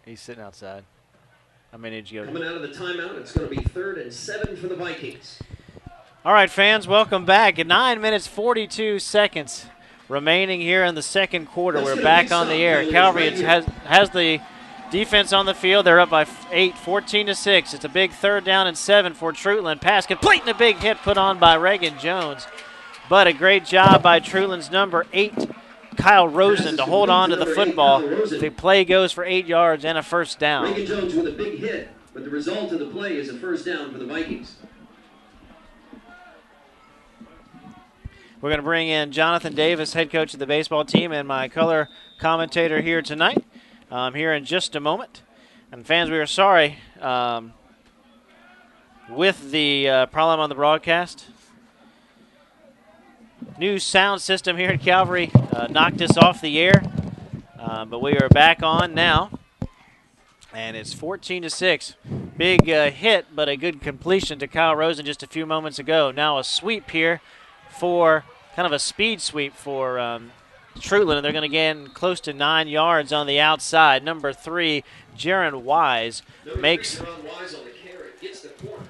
He's sitting outside. How many did you go? Coming out of the timeout, it's going to be 3rd and 7 for the Vikings. All right, fans, welcome back. At 9 minutes, 42 seconds remaining here in the second quarter. We're back on the air. Calvary has the defense on the field. They're up by 8, 14-6. It's a big 3rd down and 7 for Truetlen. Pass complete and a big hit put on by Reagan Jones. But a great job by Truetlen's number 8, Kyle Rosen, to hold on to the football. The play goes for 8 yards and a first down. Reagan Jones with a big hit, but the result of the play is a first down for the Vikings. We're going to bring in Jonathan Davis, head coach of the baseball team, and my color commentator here tonight, here in just a moment. And fans, we are sorry with the problem on the broadcast. New sound system here at Calvary knocked us off the air, but we are back on now. And it's 14-6. Big hit, but a good completion to Kyle Rosen just a few moments ago. Now a sweep here for kind of a speed sweep for Treutlen, and they're going to get close to 9 yards on the outside. Number 3, Jaron Wise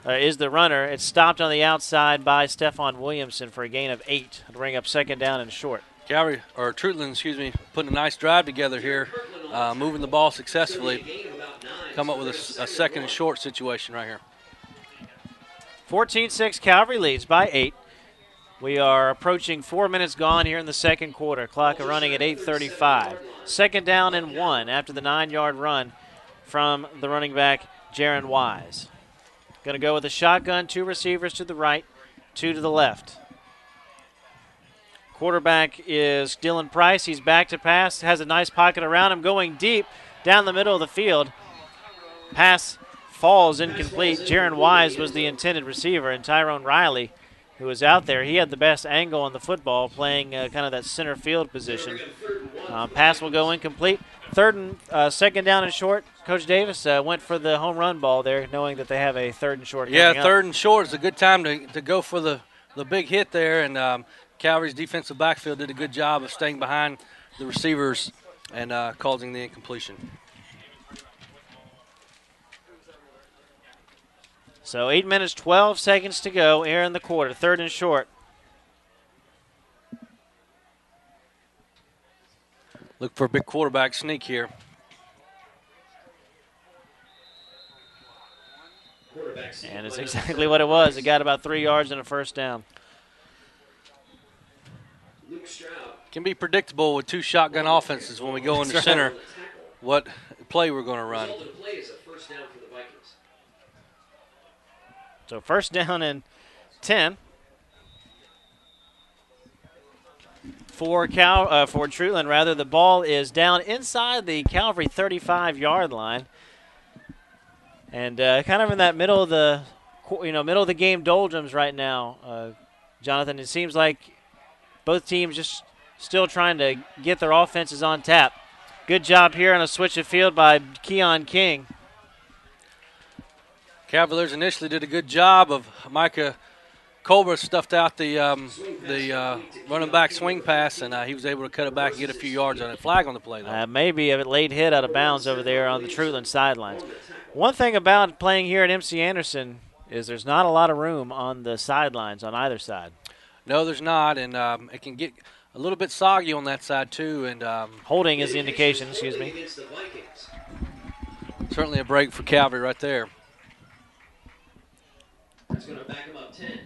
is the runner. It's stopped on the outside by Stephon Williamson for a gain of 8 to bring up 2nd down and short. Treutlen, putting a nice drive together here, moving the ball successfully. Come up with a 2nd and short situation right here. 14-6, Calvary leads by 8. We are approaching 4 minutes gone here in the second quarter. Clock running at 8:35. 2nd down and 1 after the 9-yard run from the running back, Jaron Wise. Going to go with a shotgun, 2 receivers to the right, 2 to the left. Quarterback is Dylan Price. He's back to pass, has a nice pocket around him, going deep down the middle of the field. Pass falls incomplete. Jaron Wise was the intended receiver, and Tyrone Riley, who was out there, he had the best angle on the football, playing kind of that center field position. Pass will go incomplete. 2nd down and short. Coach Davis went for the home run ball there, knowing that they have a 3rd and short. Yeah, 3rd and short is a good time to go for the big hit there, and Calvary's defensive backfield did a good job of staying behind the receivers and causing the incompletion. So 8 minutes, 12 seconds to go here in the quarter. 3rd and short. Look for a big quarterback sneak here. And it's exactly what it was. It got about 3 yards and a first down. Can be predictable with 2 shotgun offenses when we go in the center what play we're going to run. So 1st down and 10 for Treutlen. Rather, the ball is down inside the Calvary 35-yard line, and kind of in that middle of the game doldrums right now. Jonathan, it seems like both teams just still trying to get their offenses on tap. Good job here on a switch of field by Keon King. Cavaliers initially did a good job of Micah Colbert stuffed out the running back swing pass, and he was able to cut it back and get a few yards on it. Flag on the play, though. Maybe a late hit out of bounds over there on the Truetlen sidelines. One thing about playing here at MC Anderson is there's not a lot of room on the sidelines on either side. No, there's not, and it can get a little bit soggy on that side, too. And holding is the indication, excuse me. Certainly a break for Calvary right there. That's going to back him up 10.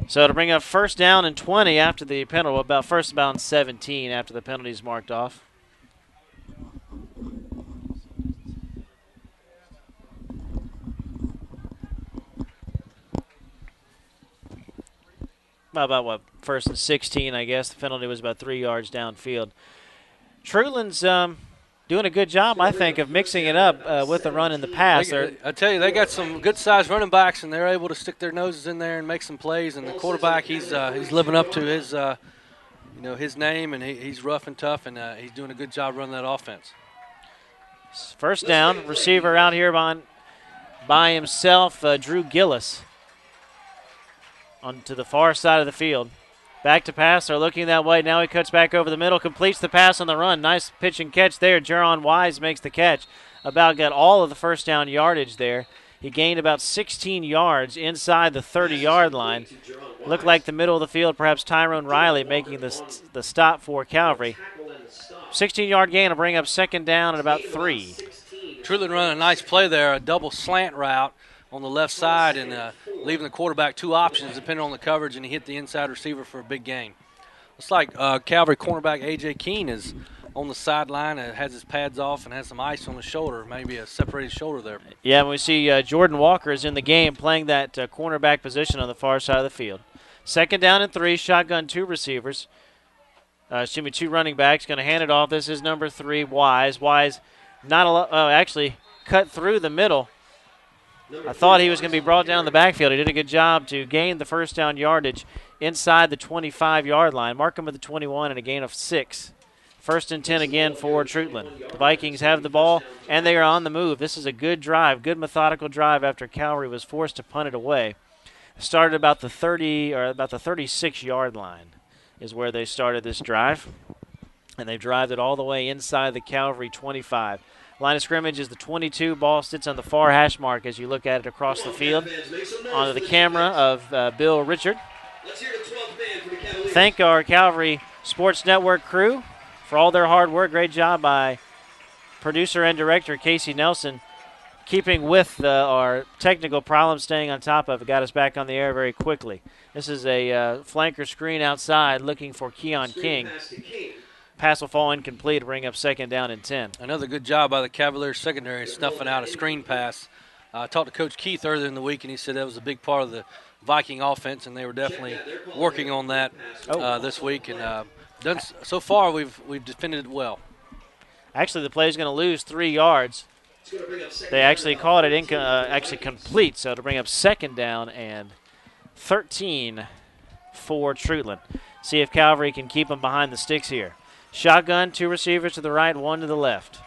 So to bring up 1st down and 20 after the penalty, about 1st down 17 after the penalty is marked off. About what, 1st and 16, I guess. The penalty was about 3 yards downfield. Treutlen's doing a good job, I think, of mixing it up with the run and the pass. I tell you, they got some good-sized running backs, and they're able to stick their noses in there and make some plays. And the quarterback, he's living up to his his name, and he's rough and tough, and he's doing a good job running that offense. 1st down, receiver out here by himself, Drew Gillis. onto the far side of the field. Back to pass. They're looking that way. Now he cuts back over the middle, completes the pass on the run. Nice pitch and catch there. Jaron Wise makes the catch. About got all of the first down yardage there. He gained about 16 yards inside the 30-yard line. Looked like the middle of the field, perhaps Tyrone Riley making the stop for Calvary. 16-yard gain will bring up second down at about 3. Truetlen running a nice play there, a double slant route on the left side and leaving the quarterback two options depending on the coverage, and he hit the inside receiver for a big gain. Looks like Calvary cornerback A.J. Keene is on the sideline and has his pads off and has some ice on his shoulder, maybe a separated shoulder there. Yeah, we see Jordan Walker is in the game playing that cornerback position on the far side of the field. Second down and 3, shotgun 2 receivers. Two running backs, going to hand it off. This is number 3, Wise. Wise actually cut through the middle. I thought he was going to be brought down the backfield. He did a good job to gain the first down yardage inside the 25-yard line. Mark him with the 21 and a gain of 6. First and 10 again for Treutlen. The Vikings have the ball, and they are on the move. This is a good drive, good methodical drive after Calvary was forced to punt it away. Started about the 36-yard line is where they started this drive, and they've driven it all the way inside the Calvary 25. Line of scrimmage is the 22. Ball sits on the far hash mark as you look at it across the field. Onto the camera of Bill Richard. Thank our Calvary Sports Network crew for all their hard work. Great job by producer and director Casey Nelson keeping with our technical problems, staying on top of it. Got us back on the air very quickly. This is a flanker screen outside looking for Keon King. Pass will fall incomplete to bring up second down and 10. Another good job by the Cavaliers secondary snuffing out a screen pass. I talked to Coach Keith earlier in the week, and he said that was a big part of the Viking offense, and they were definitely working on that this week. And so far, we've defended it well. Actually, the play is going to lose 3 yards. They actually called it actually complete, so to bring up second down and 13 for Treutlen. See if Calvary can keep them behind the sticks here. Shotgun, 2 receivers to the right, 1 to the left.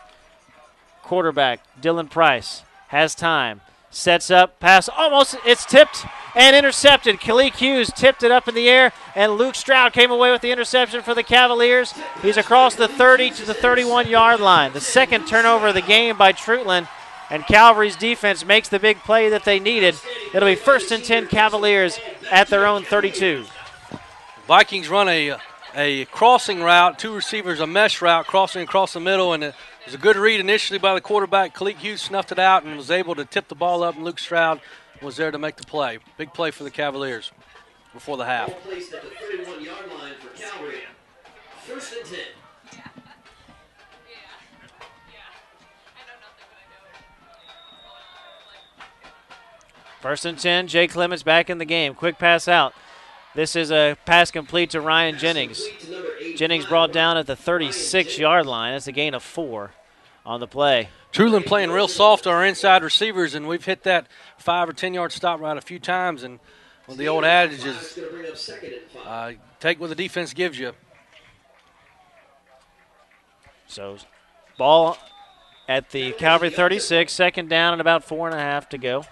Quarterback, Dylan Price, has time. Sets up, pass, it's tipped and intercepted. Kalik Hughes tipped it up in the air, and Luke Stroud came away with the interception for the Cavaliers. He's across the 30 to the 31-yard line. The second turnover of the game by Treutlen, and Calvary's defense makes the big play that they needed. It'll be first and 10 Cavaliers at their own 32. Vikings run a crossing route, 2 receivers, a mesh route, crossing across the middle, and it was a good read initially by the quarterback. Kalik Hughes snuffed it out and was able to tip the ball up, and Luke Stroud was there to make the play. Big play for the Cavaliers before the half. Placed at the 31-yard line for Calvary. First and 10. First and 10, Jay Clements back in the game. Quick pass out. This is a pass complete to Ryan Jennings. Jennings brought down at the 36-yard line. That's a gain of 4 on the play. Truland playing real soft to our inside receivers, and we've hit that 5 or 10-yard stop right a few times. And well, the old adage is take what the defense gives you. So ball at the Calvary 36, second down and about 4.5 to go.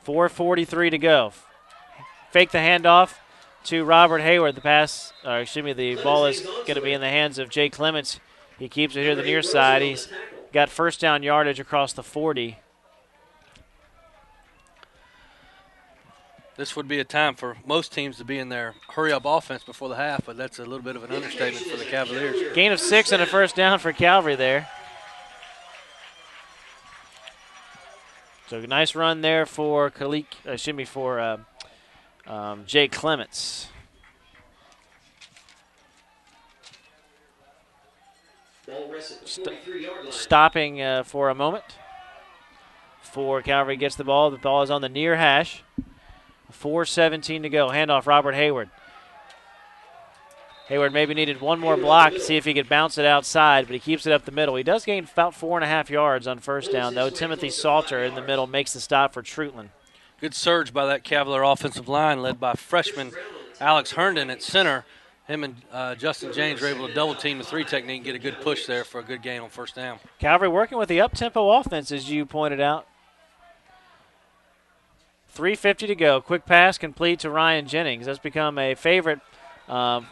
4:43 to go. Fake the handoff to Robert Hayward. The ball is going to be in the hands of Jay Clements. He keeps it here the near side. He's got first down yardage across the 40. This would be a time for most teams to be in their hurry-up offense before the half, but that's a little bit of an understatement for the Cavaliers. Gain of 6 and a first down for Calvary there. So nice run there for Jay Clements. Stopping for a moment. For Calvary gets the ball. The ball is on the near hash. 4:17 to go. Handoff, Robert Hayward. Hayward maybe needed one more block to see if he could bounce it outside, but he keeps it up the middle. He does gain about 4.5 yards on first down, though. Timothy Salter in the middle makes the stop for Treutlen. Good surge by that Cavalier offensive line led by freshman Alex Herndon at center. Him and Justin James were able to double-team the 3 technique and get a good push there for a good gain on first down. Calvary working with the up-tempo offense, as you pointed out. 3:50 to go. Quick pass complete to Ryan Jennings. That's become a favorite pass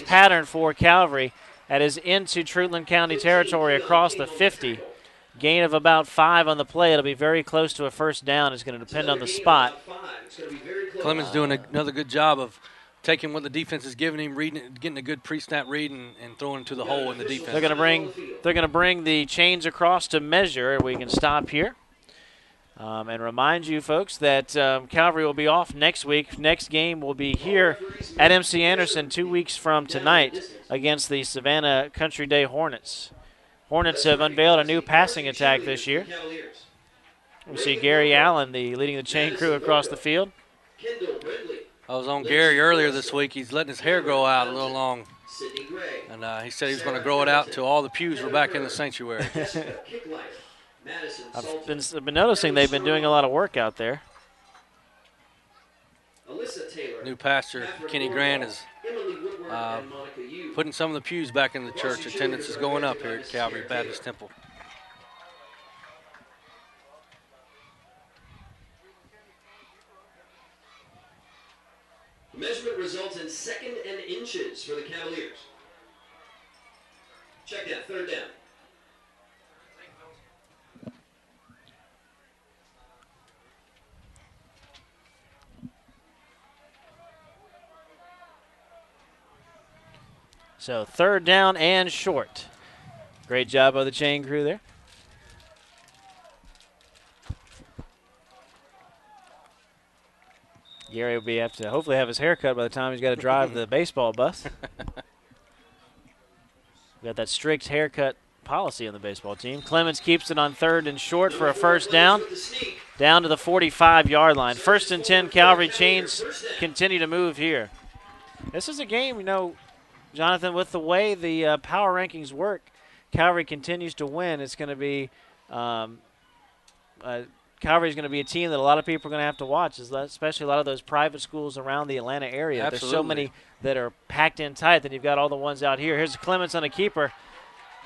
pattern for Calvary. That is into Truetlen County territory across the 50. Gain of about 5 on the play. It'll be very close to a first down. It's going to depend on the spot. Clemens doing another good job of taking what the defense is giving him, reading it, getting a good pre-snap read, and throwing it to the hole in the defense. They're going to bring the chains across to measure. We can stop here. And remind you, folks, that Calvary will be off next week. Next game will be here at MC Anderson 2 weeks from tonight against the Savannah Country Day Hornets. Hornets have unveiled a new passing attack this year. We see Gary Allen leading the chain crew across the field. I was on Gary earlier this week. He's letting his hair grow out a little long. And he said he was going to grow it out until all the pews were back in the sanctuary. I've been noticing they've been doing a lot of work out there. New pastor Kenny Grant is putting some of the pews back in the church. Attendance is going up here at Calvary Baptist Temple. The measurement results in 2nd and inches for the Cavaliers. Check that, 3rd down. So 3rd down and short. Great job by the chain crew there. Gary will have to hopefully have his hair cut by the time he's got to drive the baseball bus. We got that strict haircut policy on the baseball team. Clemens keeps it on 3rd and short for a first down. Down to the 45-yard line. 1st and 10, Calvary. Chains continue to move here. This is a game, Jonathan, with the way the power rankings work, Calvary continues to win. It's going to be Calvary's going to be a team that a lot of people are going to have to watch, especially a lot of those private schools around the Atlanta area. Absolutely. There's so many that are packed in tight that you've got all the ones out here. Here's Clemens on a keeper.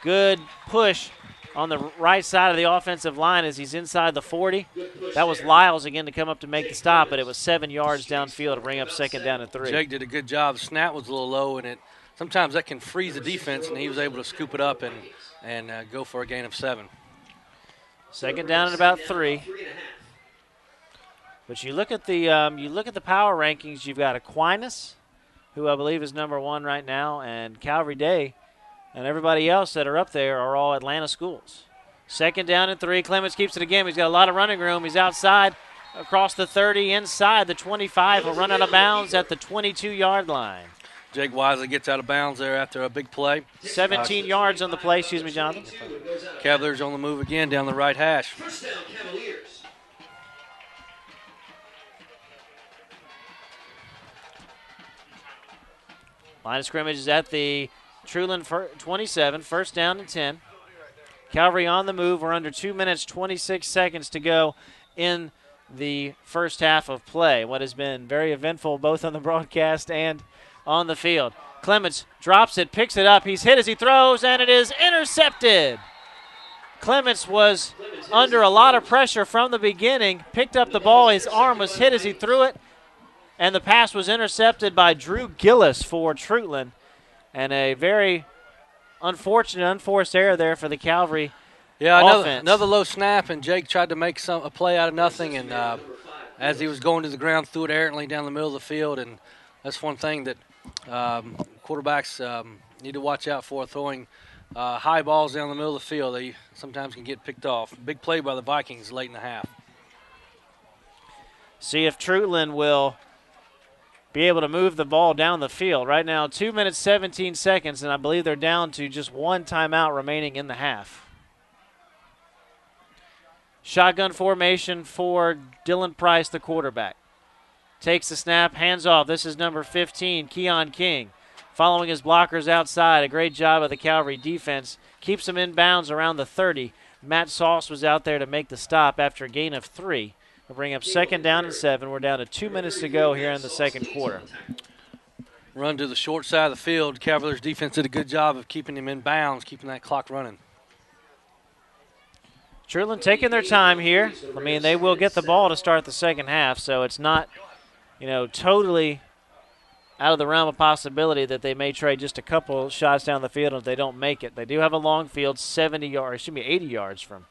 Good push on the right side of the offensive line as he's inside the 40. That was Lyles again to come up to make the stop, but it was 7 yards downfield to bring up 2nd down and 3. Jake did a good job. The snap was a little low, and sometimes that can freeze the defense, and he was able to scoop it up and go for a gain of 7. 2nd down and about 3. But you look at the power rankings. You've got Aquinas, who I believe is number 1 right now, and Calvary Day, and everybody else that are up there are all Atlanta schools. 2nd down and 3. Clemens keeps it again. He's got a lot of running room. He's outside across the 30, inside the 25. He'll run out of bounds at the 22-yard line. Jake Wisely gets out of bounds there after a big play. 17 yards on the play. Excuse me, Jonathan. Cavaliers on the move again down the right hash. First down, Cavaliers. Line of scrimmage is at the Truland 27, 1st down and 10. Calvary on the move. We're under 2 minutes, 26 seconds to go in the first half of play. What has been very eventful both on the broadcast and on the field. Clemens drops it, picks it up. He's hit as he throws, and it is intercepted. Clemens was under a lot of pressure from the beginning, picked up the ball. His arm was hit as he threw it, and the pass was intercepted by Drew Gillis for Treutlen. And a very unfortunate, unforced error there for the Calvary offense. Another low snap, and Jake tried to make a play out of nothing, and as he was going to the ground, threw it errantly down the middle of the field, and that's one thing that quarterbacks need to watch out for, throwing high balls down the middle of the field. They sometimes can get picked off. Big play by the Vikings late in the half. See if Treutlen will be able to move the ball down the field. Right now, 2 minutes, 17 seconds, and I believe they're down to just 1 timeout remaining in the half. Shotgun formation for Dylan Price, the quarterback. Takes the snap, hands off. This is number 15, Keon King. Following his blockers outside. A great job of the Calvary defense. Keeps them in bounds around the 30. Matt Sauce was out there to make the stop after a gain of 3. We'll bring up 2nd down and 7. We're down to 2 minutes to go here in the second quarter. Run to the short side of the field. Cavaliers defense did a good job of keeping him in bounds, keeping that clock running. Truetlen taking their time here. I mean, they will get the ball to start the second half, so it's not, totally out of the realm of possibility that they may trade just a couple shots down the field if they don't make it. They do have a long field, 80 yards from.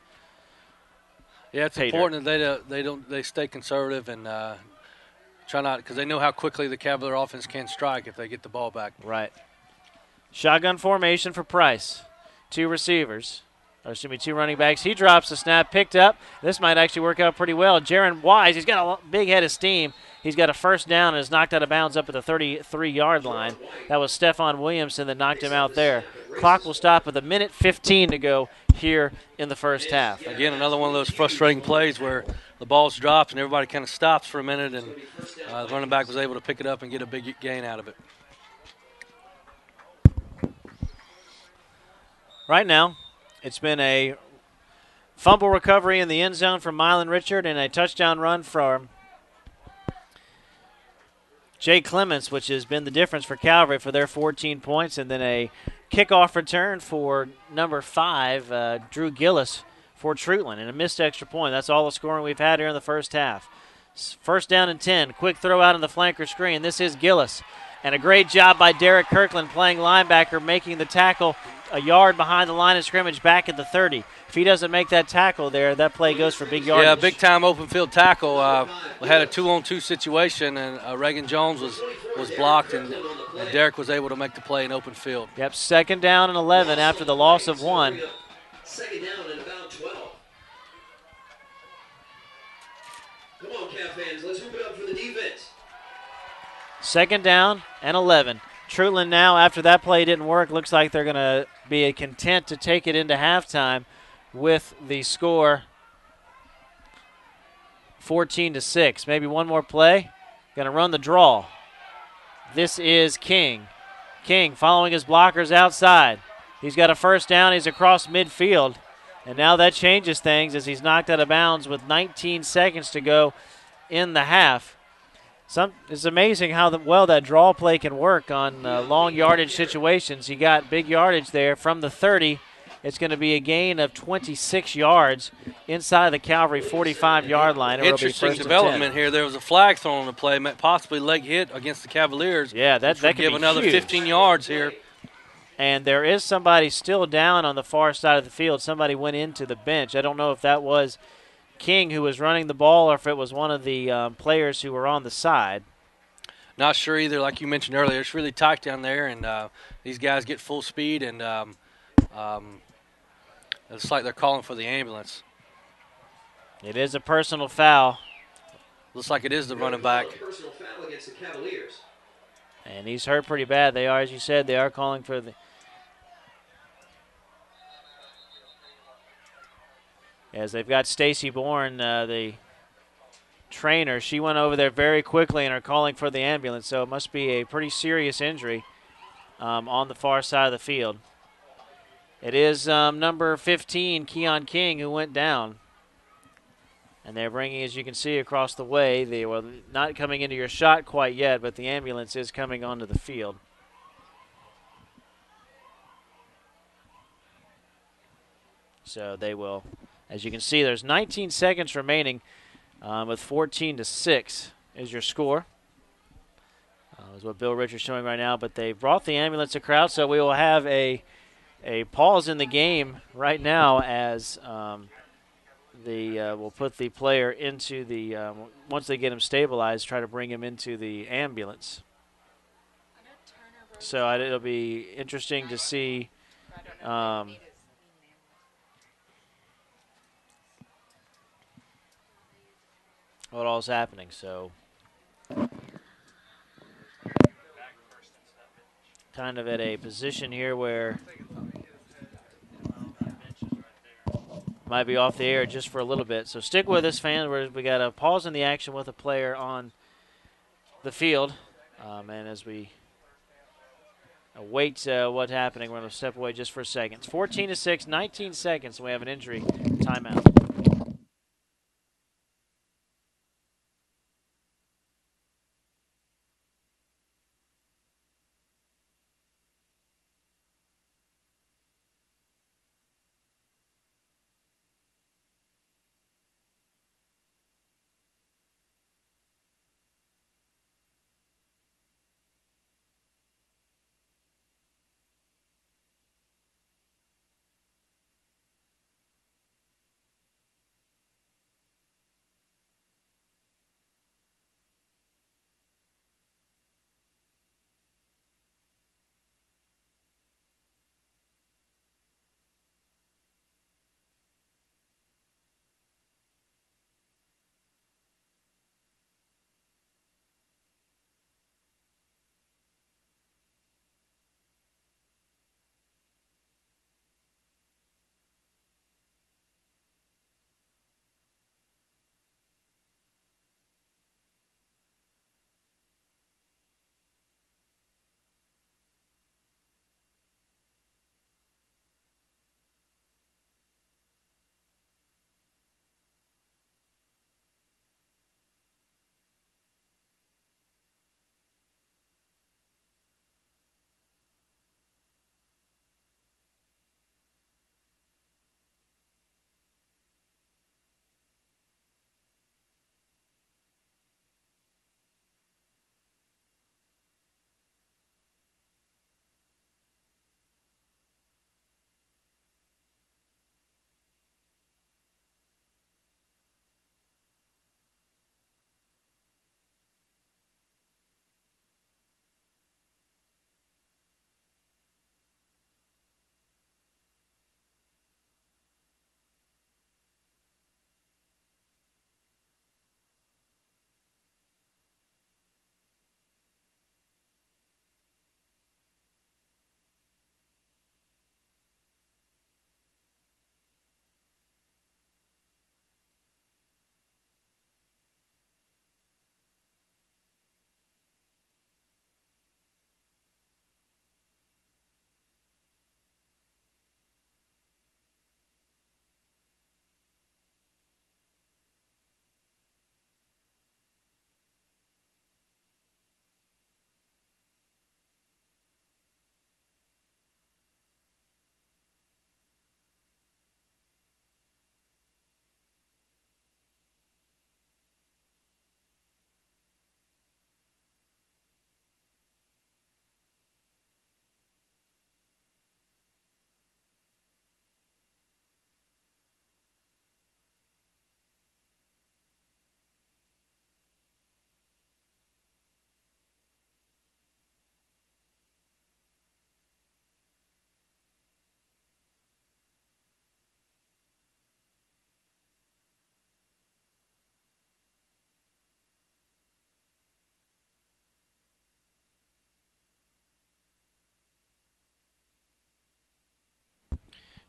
Yeah, it's important that they stay conservative and try not, because they know how quickly the Cavalier offense can strike if they get the ball back. Right. Shotgun formation for Price. Two running backs. He drops the snap, picked up. This might actually work out pretty well. Jaron Wise, he's got a big head of steam. He's got a first down and is knocked out of bounds up at the 33-yard line. That was Stephon Williamson that knocked him out there. Clock will stop with 1:15 to go here in the first half. Again, another one of those frustrating plays where the ball's dropped and everybody kind of stops for a minute, and the running back was able to pick it up and get a big gain out of it. Right now, it's been a fumble recovery in the end zone from Mylan Richard and a touchdown run from Jay Clements, which has been the difference for Calvary for their 14 points, and then a kickoff return for number 5, Drew Gillis, for Treutlen, and a missed extra point. That's all the scoring we've had here in the first half. First down and 10. Quick throw out on the flanker screen. This is Gillis. And a great job by Derek Kirkland playing linebacker, making the tackle a yard behind the line of scrimmage back at the 30. If he doesn't make that tackle there, that play goes for big yardage. Yeah, big-time open field tackle. We had a 2-on-2 situation, and Reagan Jones was blocked, and Derek was able to make the play in open field. Yep, second down and 11 after the loss of 1. Second down and about 12. Come on, Cav fans, let's hoop it up for the defense. Second down and 11. Truetlen now, after that play didn't work, looks like they're going to be content to take it into halftime with the score 14-6. Maybe one more play. Going to run the draw. This is King. King following his blockers outside. He's got a first down. He's across midfield. And now that changes things as he's knocked out of bounds with 19 seconds to go in the half. It's amazing how well that draw play can work on long yardage situations. You got big yardage there from the 30. It's going to be a gain of 26 yards inside the Calvary 45-yard line. Interesting development here. There was a flag thrown on the play, possibly leg hit against the Cavaliers. Yeah, that could give be another huge. 15 yards here. And there is somebody still down on the far side of the field. Somebody went into the bench. I don't know if that was King who was running the ball or if it was one of the players who were on the side. Not sure either. Like you mentioned earlier, it's really tight down there, and these guys get full speed, and it's like they're calling for the ambulance. It is a personal foul. Looks like it is the running back. Personal foul against the Cavaliers. And he's hurt pretty bad. They are, as you said, they are calling for the... As they've got Stacy Bourne, the trainer. She went over there very quickly and are calling for the ambulance, so it must be a pretty serious injury on the far side of the field. It is number 15, Keon King, who went down. And they're bringing, as you can see, across the way. They were not coming into your shot quite yet, but the ambulance is coming onto the field. So they will, as you can see, there's 19 seconds remaining with 14-6 is your score. Is what Bill Richards showing right now, but they brought the ambulance to crowd, so we will have a pause in the game right now as we'll put the player into the, once they get him stabilized, try to bring him into the ambulance. So it'll be interesting to see what all's happening. So kind of at a position here where might be off the air just for a little bit. So stick with us, fans. We got a pause in the action with a player on the field. And as we await what's happening, we're going to step away just for a second. It's 14-6, 19 seconds. We have an injury timeout.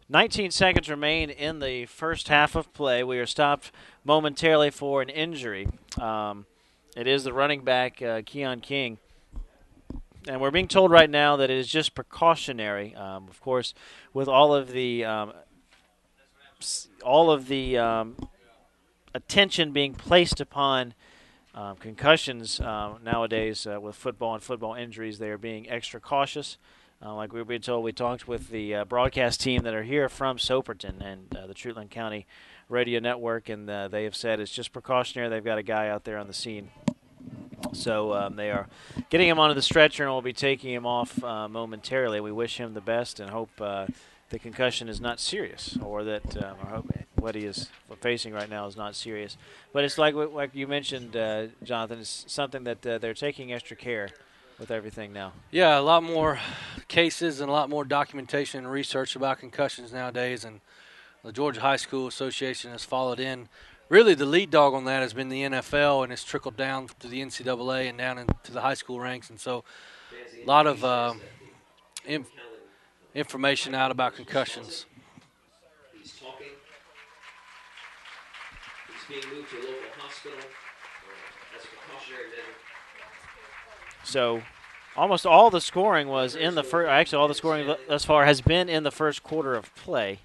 19 seconds remain in the first half of play. We are stopped momentarily for an injury. It is the running back, Keon King. And we're being told right now that it is just precautionary. Of course, with all of the attention being placed upon concussions nowadays with football and football injuries, they are being extra cautious. Like we were being told, we talked with the broadcast team that are here from Soperton and the Truetlen County Radio Network, and they have said it's just precautionary. They've got a guy out there on the scene. So they are getting him onto the stretcher and will be taking him off momentarily. We wish him the best and hope the concussion is not serious, or that I hope what he is facing right now is not serious. But it's like you mentioned, Jonathan, it's something that they're taking extra care with everything now. Yeah, a lot more cases and a lot more documentation and research about concussions nowadays, and the Georgia High School Association has followed in. Really, the lead dog on that has been the NFL, and it's trickled down to the NCAA and down into the high school ranks. And so a lot of information out about concussions. He's talking. He's being moved to a local hospital. That's a precautionary measure. So almost all the scoring was in the first. Actually, all the scoring thus far has been in the first quarter of play.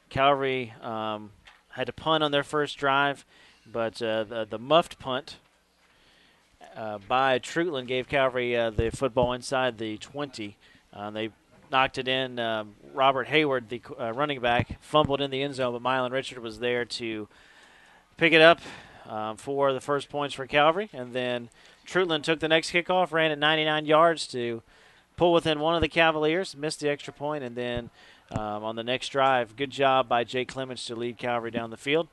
Calvary had to punt on their first drive, but the muffed punt by Treutlen gave Calvary the football inside the 20. They knocked it in. Robert Hayward, the running back, fumbled in the end zone, but Mylan Richard was there to pick it up for the first points for Calvary. And then Treutlen took the next kickoff, ran it 99 yards to pull within one of the Cavaliers, missed the extra point, and then on the next drive, good job by Jake Clements to lead Calvary down the field.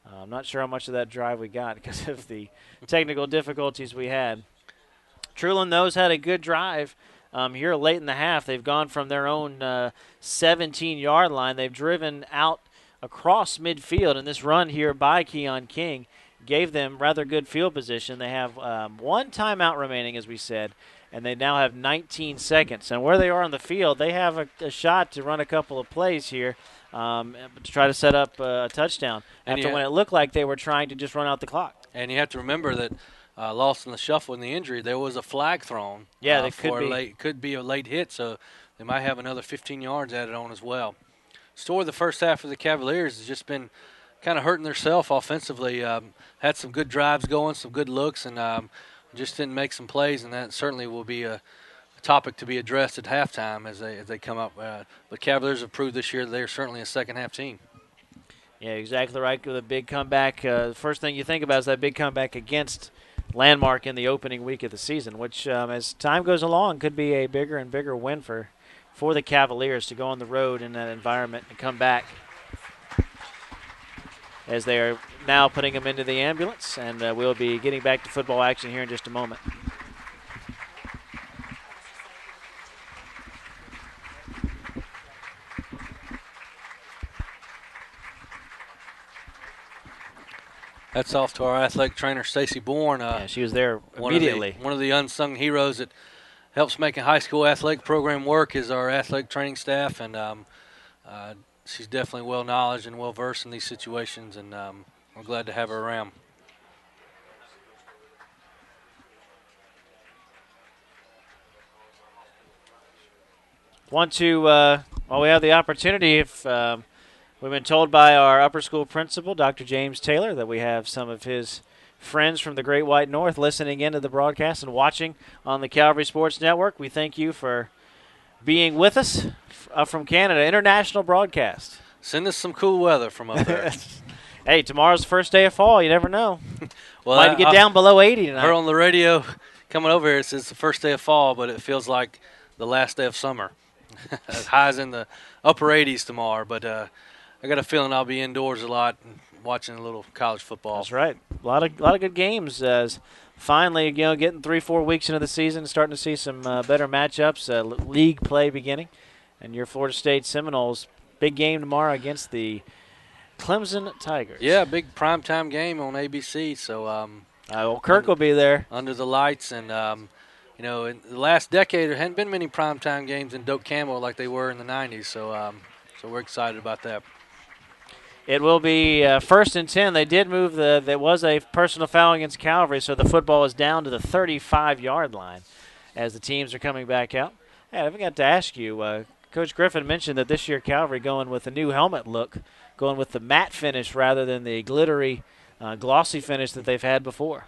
I'm not sure how much of that drive we got because of the technical difficulties we had. Treutlen, those had a good drive. Here late in the half, they've gone from their own 17-yard line. They've driven out across midfield, and this run here by Keon King gave them rather good field position. They have one timeout remaining, as we said, and they now have 19 seconds. And where they are on the field, they have a shot to run a couple of plays here to try to set up a touchdown after when it looked like they were trying to just run out the clock. And you have to remember that lost in the shuffle in the injury, there was a flag thrown. Yeah, they could be a late hit, so they might have another 15 yards added on as well. Story of the first half of the Cavaliers has just been kind of hurting themselves offensively. Had some good drives going, some good looks, and just didn't make some plays, and that certainly will be a topic to be addressed at halftime as they come up. But Cavaliers have proved this year that they're certainly a second-half team. Yeah, exactly right. With a big comeback, first thing you think about is that big comeback against Landmark in the opening week of the season, which as time goes along could be a bigger and bigger win for the Cavaliers to go on the road in that environment and come back, as they are now putting them into the ambulance, and we'll be getting back to football action here in just a moment. That's off to our athletic trainer, Stacy Bourne. Yeah, she was there immediately. One of the unsung heroes that helps make a high school athletic program work is our athletic training staff, and she's definitely well-knowledged and well-versed in these situations, and we're glad to have her around. Want to, while we have the opportunity, if we've been told by our upper school principal, Dr. James Taylor, that we have some of his friends from the Great White North listening into the broadcast and watching on the Calvary Sports Network. We thank you for being with us from Canada. International broadcast. Send us some cool weather from up there. Hey, tomorrow's the first day of fall. You never know. Well, might get down below 80 tonight. Heard on the radio coming over here, it says the first day of fall, but it feels like the last day of summer. Highs in the upper 80s tomorrow, but I got a feeling I'll be indoors a lot and watching a little college football. That's right. A lot of good games. Finally, getting 3-4 weeks into the season, starting to see some better matchups. League play beginning, and your Florida State Seminoles, big game tomorrow against the Clemson Tigers. Yeah, big primetime game on ABC. So Kirk will be there under the lights, and in the last decade there hadn't been many primetime games in Doak Campbell like they were in the '90s. So So we're excited about that. It will be 1st and 10. They did move there was a personal foul against Calvary, so the football is down to the 35-yard line as the teams are coming back out. Hey, I forgot to ask you, Coach Griffin mentioned that this year Calvary going with a new helmet look, going with the matte finish rather than the glittery, glossy finish that they've had before.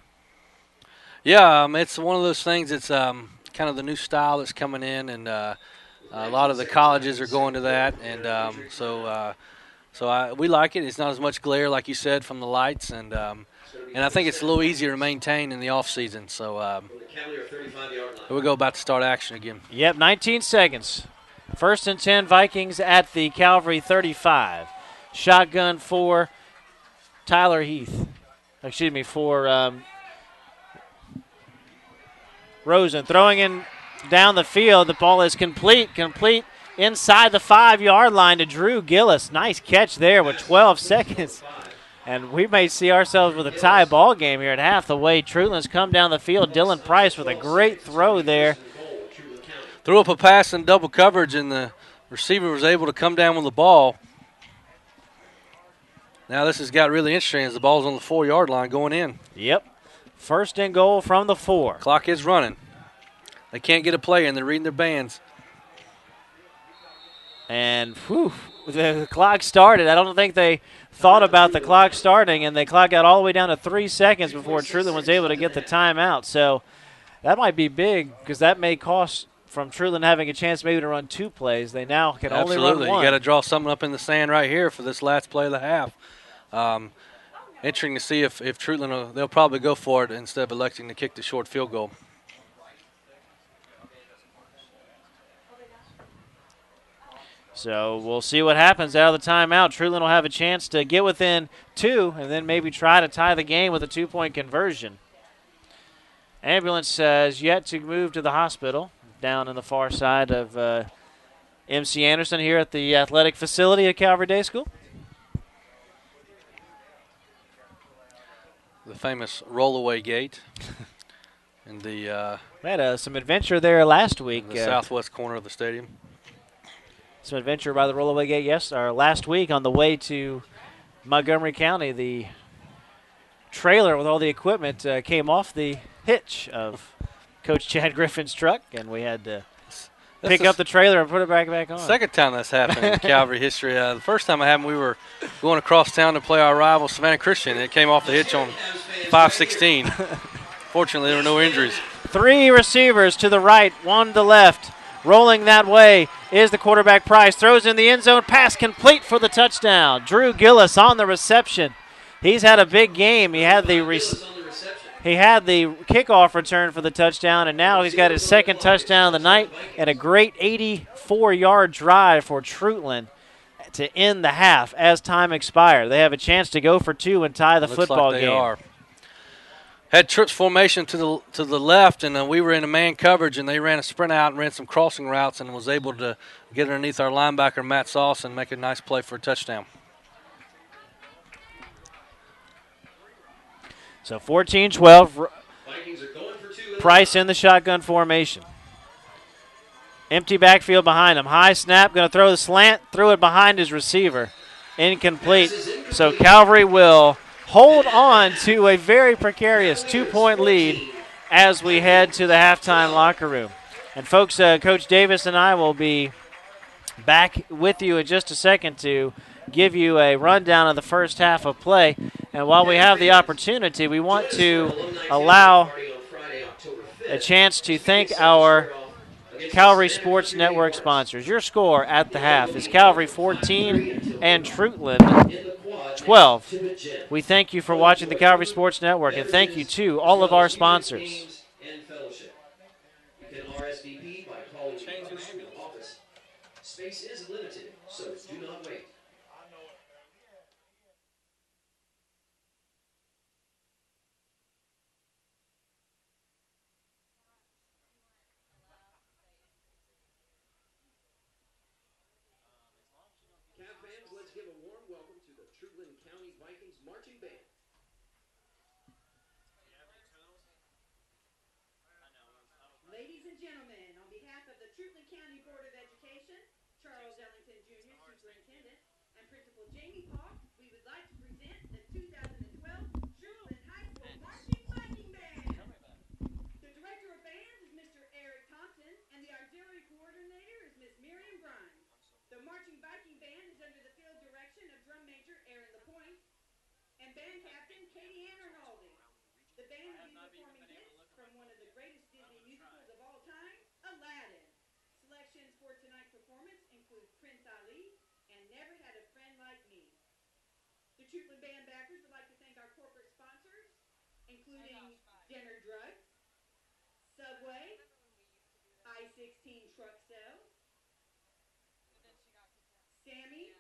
Yeah, it's one of those things. It's kind of the new style that's coming in, and a lot of the colleges are going to that, and so we like it. It's not as much glare, like you said, from the lights, and I think it's a little easier to maintain in the off season. So we'll go about to start action again. Yep, 19 seconds. 1st and 10, Vikings at the Calvary 35. Shotgun for Tyler Heath. Excuse me, for Rosen. Throwing in down the field. The ball is complete inside the 5-yard line to Drew Gillis. Nice catch there with 12 seconds. And we may see ourselves with a tie ball game here at half. The way Treutlen's come down the field. Dylan Price with a great throw there. Threw up a pass in double coverage, and the receiver was able to come down with the ball. Now this has got really interesting as the ball's on the 4-yard line going in. Yep. 1st and goal from the 4. Clock is running. They can't get a play in. They're reading their bands. And the clock started. I don't think they thought about the clock starting, and the clock got all the way down to 3 seconds before Truetlen was able to get the timeout. So that might be big because that may cost from Truetlen having a chance maybe to run 2 plays. They now can only run 1. Absolutely. You got to draw something up in the sand right here for this last play of the half. Interesting to see if Truetlen, they'll probably go for it instead of electing to kick the short field goal. So we'll see what happens out of the timeout. Truetlen will have a chance to get within 2 and then maybe try to tie the game with a 2-point conversion. Ambulance has yet to move to the hospital down on the far side of MC Anderson here at the athletic facility at Calvary Day School. The famous rollaway gate in the we had some adventure there last week. The southwest corner of the stadium. Some adventure by the rollaway gate, last week on the way to Montgomery County. The trailer with all the equipment came off the hitch of Coach Chad Griffin's truck, and we had to pick up the trailer and put it back on. Second time that's happened in Calvary history. The first time it happened, we were going across town to play our rival, Savannah Christian. It came off the hitch on 516. Fortunately, there were no injuries. 3 receivers to the right, 1 to the left. Rolling that way is the quarterback Price. Throws in the end zone. Pass complete for the touchdown. Drew Gillis on the reception. He's had a big game. He had the kickoff return for the touchdown, and now he's got his 2nd touchdown of the night and a great 84-yard drive for Treutlen to end the half as time expired. They have a chance to go for 2 and tie the football game. Are. Had trips formation to the left, and we were in a man coverage, and they ran a sprint out and ran some crossing routes and was able to get underneath our linebacker, Matt Sauce, and make a nice play for a touchdown. So 14-12, Price in the shotgun formation. Empty backfield behind him. High snap, going to throw the slant, threw it behind his receiver. Incomplete. So Calvary will hold on to a very precarious 2-point lead as we head to the halftime locker room. And folks, Coach Davis and I will be back with you in just a second to give you a rundown of the first half of play. And while we have the opportunity, we want to allow a chance to thank our Calvary Sports Network sponsors. Your score at the half is Calvary 14 and Truetlen 12. We thank you for watching the Calvary Sports Network, and thank you to all of our sponsors. Space is limited, so do not wait. Fans, let's give a warm welcome to the Truetlen County Vikings Marching Band. Ladies and gentlemen, on behalf of the Truetlen County Board of Education, Charles Ellington Jr., Superintendent and Principal Jamie Hawk, we would like to present the 2012 Truetlen High School Marching Viking Band. The Director of Bands is Mr. Eric Thompson, and the Auxiliary Coordinator is Miss Miriam Grimes. The Marching Viking Band is under the field direction of Drum Major Aaron LaPointe and Band Captain Katie Ann Arnoldi. The band will be performing hits from one of the greatest Disney musicals of all time, Aladdin. Selections for tonight's performance include Prince Ali and Never Had a Friend Like Me. The Truetlen Band backers would like to thank our corporate sponsors, including Dinner Drugs, Subway, I-16 Truck Sales, Sammy's,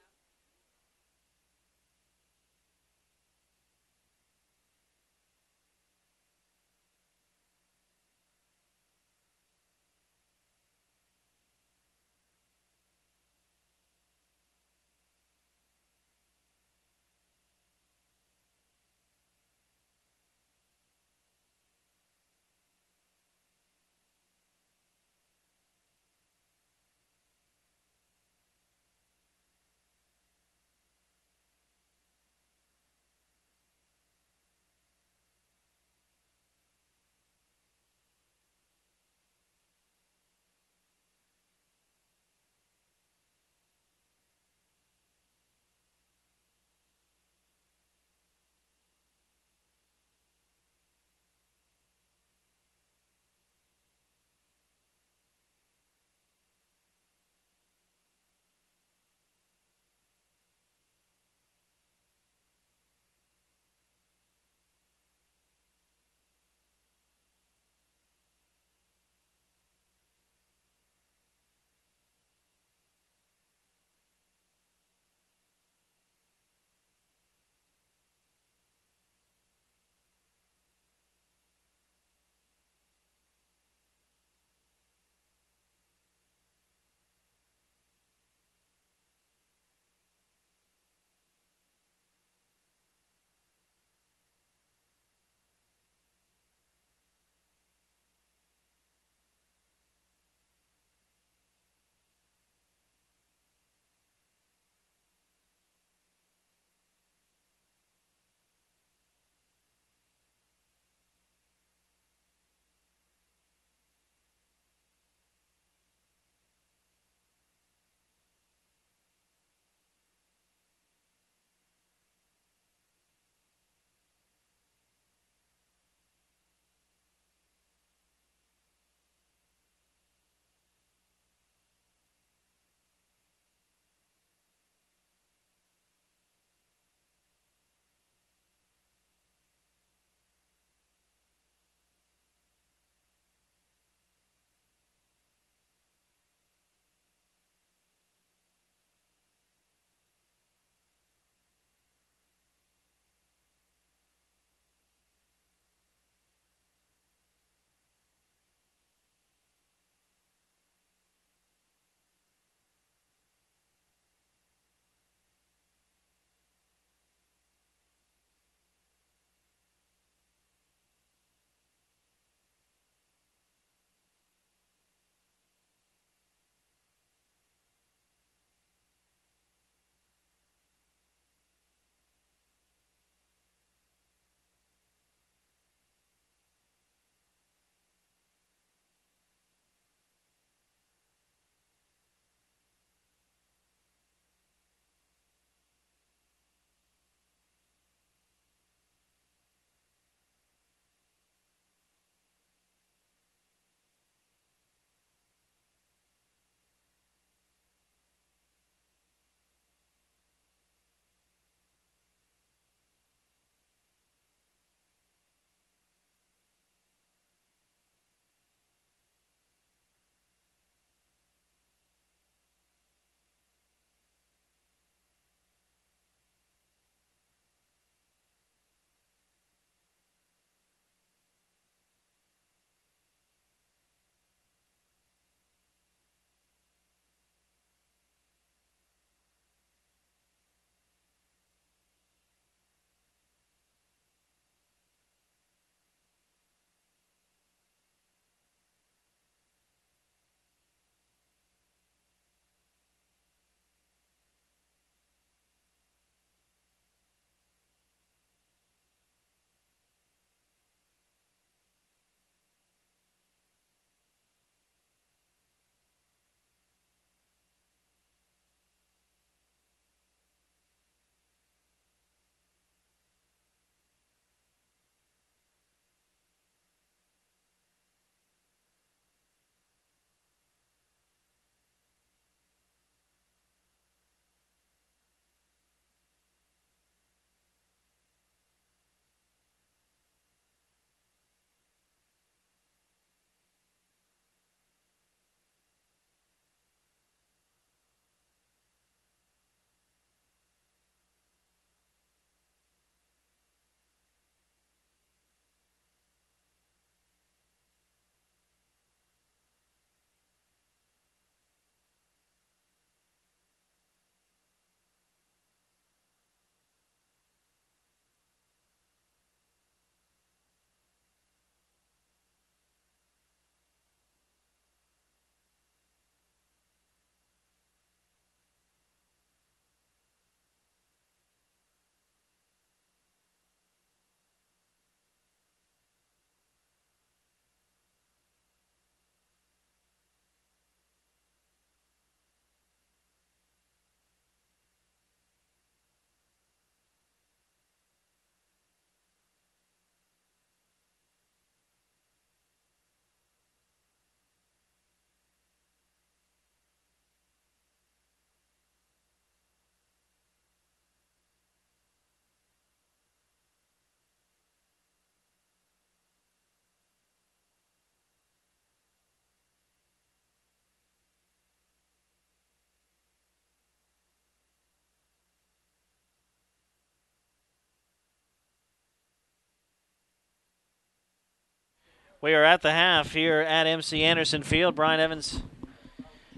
We are at the half here at MC Anderson Field. Brian Evans,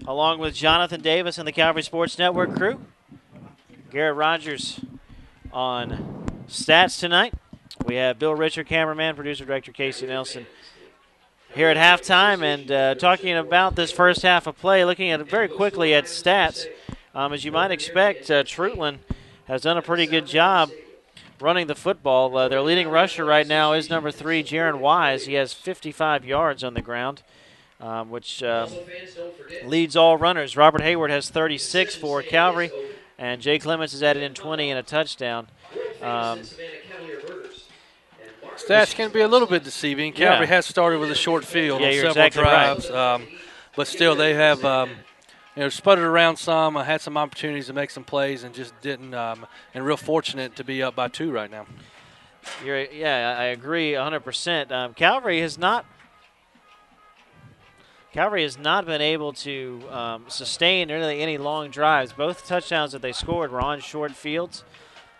along with Jonathan Davis and the Calvary Sports Network crew. Garrett Rogers on stats tonight. We have Bill Richard, cameraman, producer, director Casey Nelson here at halftime, and talking about this first half of play, looking at it very quickly at stats. As you might expect, Treutlen has done a pretty good job running the football. Their leading rusher right now is number 3, Jaron Wise. He has 55 yards on the ground, which leads all runners. Robert Hayward has 36 for Calvary, and Jay Clements has added in 20 and a touchdown. Stats can be a little bit deceiving. Calvary has started with a short field on several exactly drives, right. But still they have sputtered around some, had some opportunities to make some plays, and just didn't. And real fortunate to be up by 2 right now. I agree 100%. Calvary has not been able to sustain really any long drives. Both touchdowns that they scored were on short fields.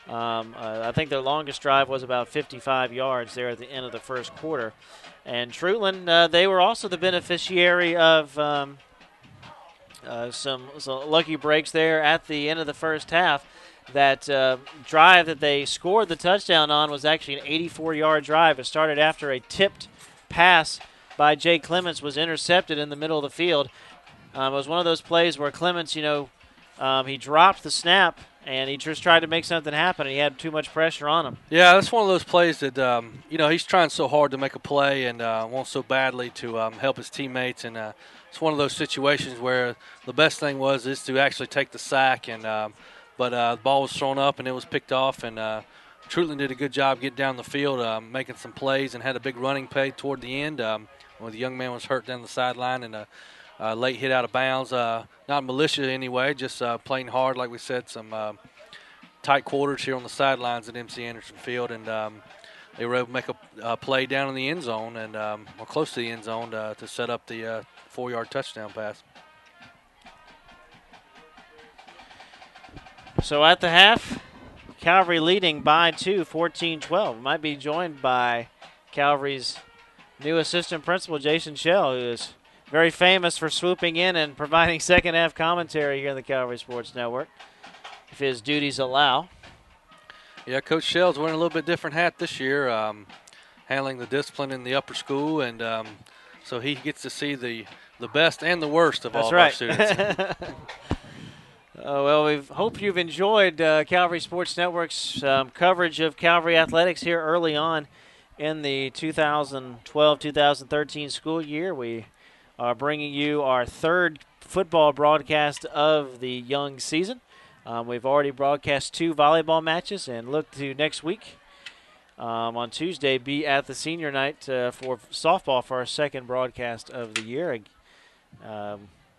I think their longest drive was about 55 yards there at the end of the first quarter. And Truetlen, they were also the beneficiary of some lucky breaks there at the end of the first half. That drive that they scored the touchdown on was actually an 84-yard drive. It started after a tipped pass by Jay Clements was intercepted in the middle of the field. It was one of those plays where Clements, he dropped the snap, and he just tried to make something happen, and he had too much pressure on him. Yeah, that's one of those plays that, he's trying so hard to make a play and wants so badly to help his teammates. And it's one of those situations where the best thing is to actually take the sack. But the ball was thrown up, and it was picked off. And Truetlen did a good job getting down the field, making some plays, and had a big running play toward the end when the young man was hurt down the sideline and late hit out of bounds. Not malicious anyway, just playing hard, like we said, some tight quarters here on the sidelines at MC Anderson Field, and they were able to make a play down in the end zone and or close to the end zone to set up the 4-yard touchdown pass. So at the half, Calvary leading by 2, 14-12. Might be joined by Calvary's new assistant principal, Jason Shell, who is very famous for swooping in and providing second-half commentary here in the Calvary Sports Network, if his duties allow. Yeah, Coach Shell's wearing a little bit different hat this year, handling the discipline in the upper school, and so he gets to see the best and the worst of all of our students. Well, we hope you've enjoyed Calvary Sports Network's coverage of Calvary athletics here early on in the 2012-2013 school year. We are bringing you our third football broadcast of the young season. We've already broadcast 2 volleyball matches and look to next week on Tuesday be at the senior night for softball for our second broadcast of the year.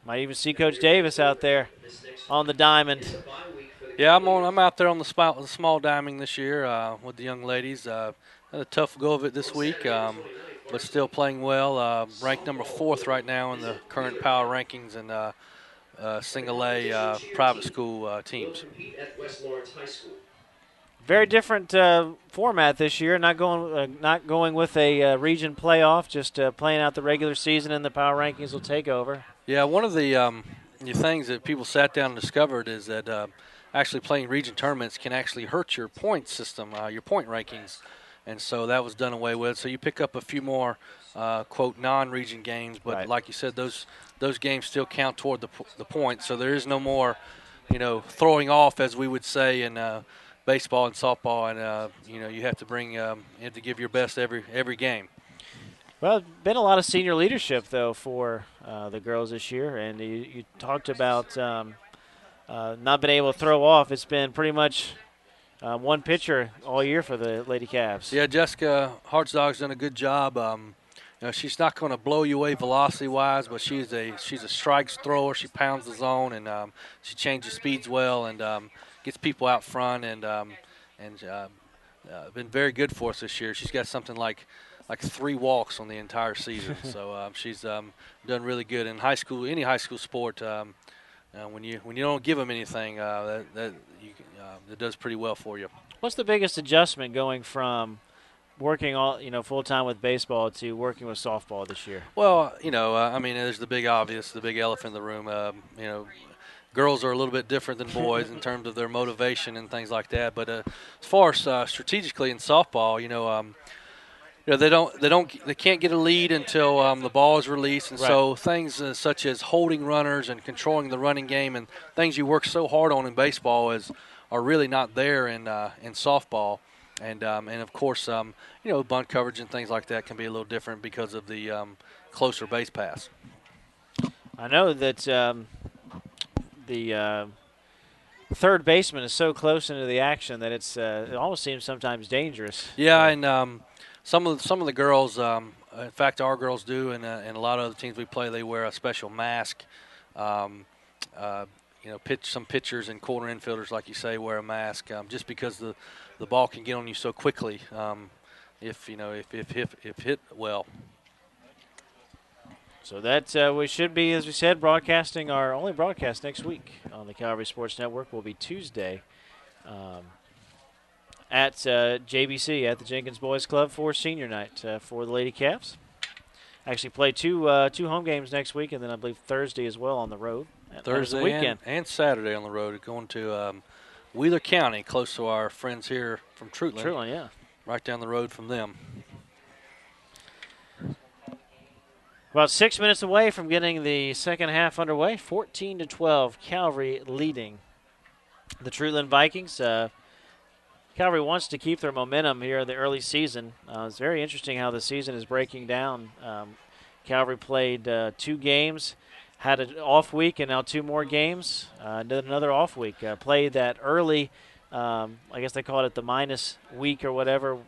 Might even see Coach Davis out there on the diamond. Yeah, I'm out there on the small diamond this year with the young ladies. Had a tough go of it this week, but still playing well. Ranked number 4th right now in the current power rankings and single A private school teams. Very different format this year. Not going with a region playoff. Just playing out the regular season, and the power rankings will take over. Yeah, one of the things that people sat down and discovered is that actually playing region tournaments can actually hurt your point system, your point rankings, and so that was done away with. So you pick up a few more quote non-region games, but right. Like you said, those games still count toward the points. So there is no more, throwing off, as we would say in baseball and softball, and you have to you have to give your best every game. Well, been a lot of senior leadership though for the girls this year, and you talked about not being able to throw off. It's been pretty much one pitcher all year for the Lady Cavs. Yeah, Jessica Hartsdog's done a good job. She's not going to blow you away velocity-wise, but she's a strikes thrower. She pounds the zone, and she changes speeds well, and gets people out front, and been very good for us this year. She's got something like 3 walks on the entire season, so she's done really good in high school. Any high school sport, when you don't give them anything, that does pretty well for you. What's the biggest adjustment going from working all full time with baseball to working with softball this year? Well, I mean, there's the big obvious, the big elephant in the room. Girls are a little bit different than boys in terms of their motivation and things like that. But as far as strategically in softball, they can't get a lead until the ball is released, and Right. so things such as holding runners and controlling the running game and things you work so hard on in baseball are really not there in softball. And of course, bunt coverage and things like that can be a little different because of the closer base pass. I know that the third baseman is so close into the action that it almost seems sometimes dangerous. Yeah, and some of the girls, in fact, our girls do, and a lot of other teams we play, they wear a special mask. Some pitchers and corner infielders, like you say, wear a mask just because the ball can get on you so quickly if hit well. So that we should be, as we said, broadcasting. Our only broadcast next week on the Calvary Sports Network will be Tuesday at JBC at the Jenkins Boys Club for senior night for the Lady Cavs. Actually play two home games next week, and then I believe Thursday as well on the road. Thursday weekend. And Saturday on the road, going to Wheeler County, close to our friends here from Treutlen. Treutlen, yeah. Right down the road from them. About 6 minutes away from getting the second half underway. 14-12, Calvary leading the Truetlen Vikings. Calvary wants to keep their momentum here in the early season. It's very interesting how the season is breaking down. Calvary played 2 games, had an off week, and now 2 more games. Did another off week. Played that early, I guess they call it the minus week or whatever,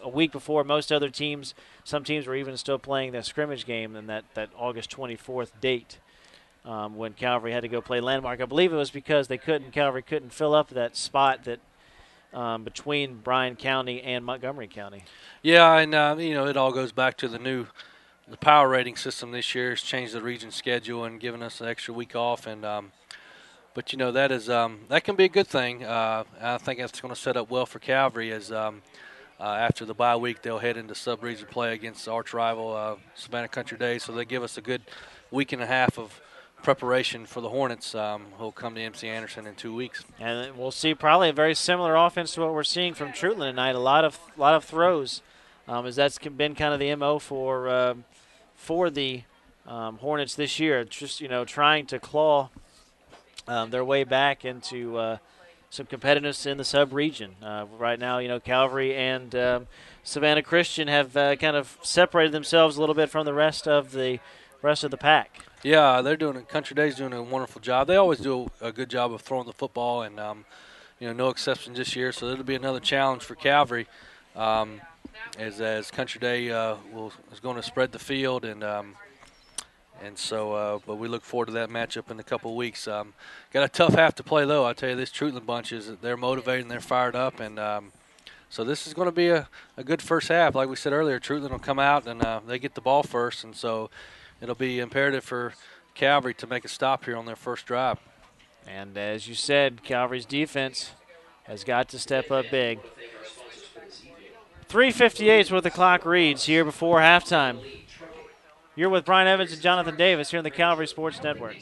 a week before most other teams. Some teams were even still playing their scrimmage game in that August 24th date when Calvary had to go play Landmark. I believe it was because Calvary couldn't fill up that spot that between Bryan County and Montgomery County. Yeah, and it all goes back to the power rating system this year. Has changed the region schedule and given us an extra week off, and but that can be a good thing. I think that's going to set up well for Calvary as after the bye week they'll head into sub-region play against arch rival Savannah Country Days, so they give us a good week and a half of preparation for the Hornets who'll come to MC Anderson in 2 weeks. And we'll see probably a very similar offense to what we're seeing from Truetlen tonight. A lot of throws, as that's been kind of the MO for the Hornets this year. Just trying to claw their way back into some competitiveness in the sub-region. Right now, Calvary and Savannah Christian have kind of separated themselves a little bit from the rest of the pack. Yeah, Country Day's doing a wonderful job. They always do a good job of throwing the football, and no exception this year. So it'll be another challenge for Calvary, as Country Day is going to spread the field, but we look forward to that matchup in a couple of weeks. Got a tough half to play though. I tell you, this Truetlen bunch they're motivated and they're fired up, and so this is going to be a good first half. Like we said earlier, Truetlen will come out and they get the ball first, and so it'll be imperative for Calvary to make a stop here on their first drive. And as you said, Calvary's defense has got to step up big. 3:58 is what the clock reads here before halftime. You're with Brian Evans and Jonathan Davis here on the Calvary Sports Network.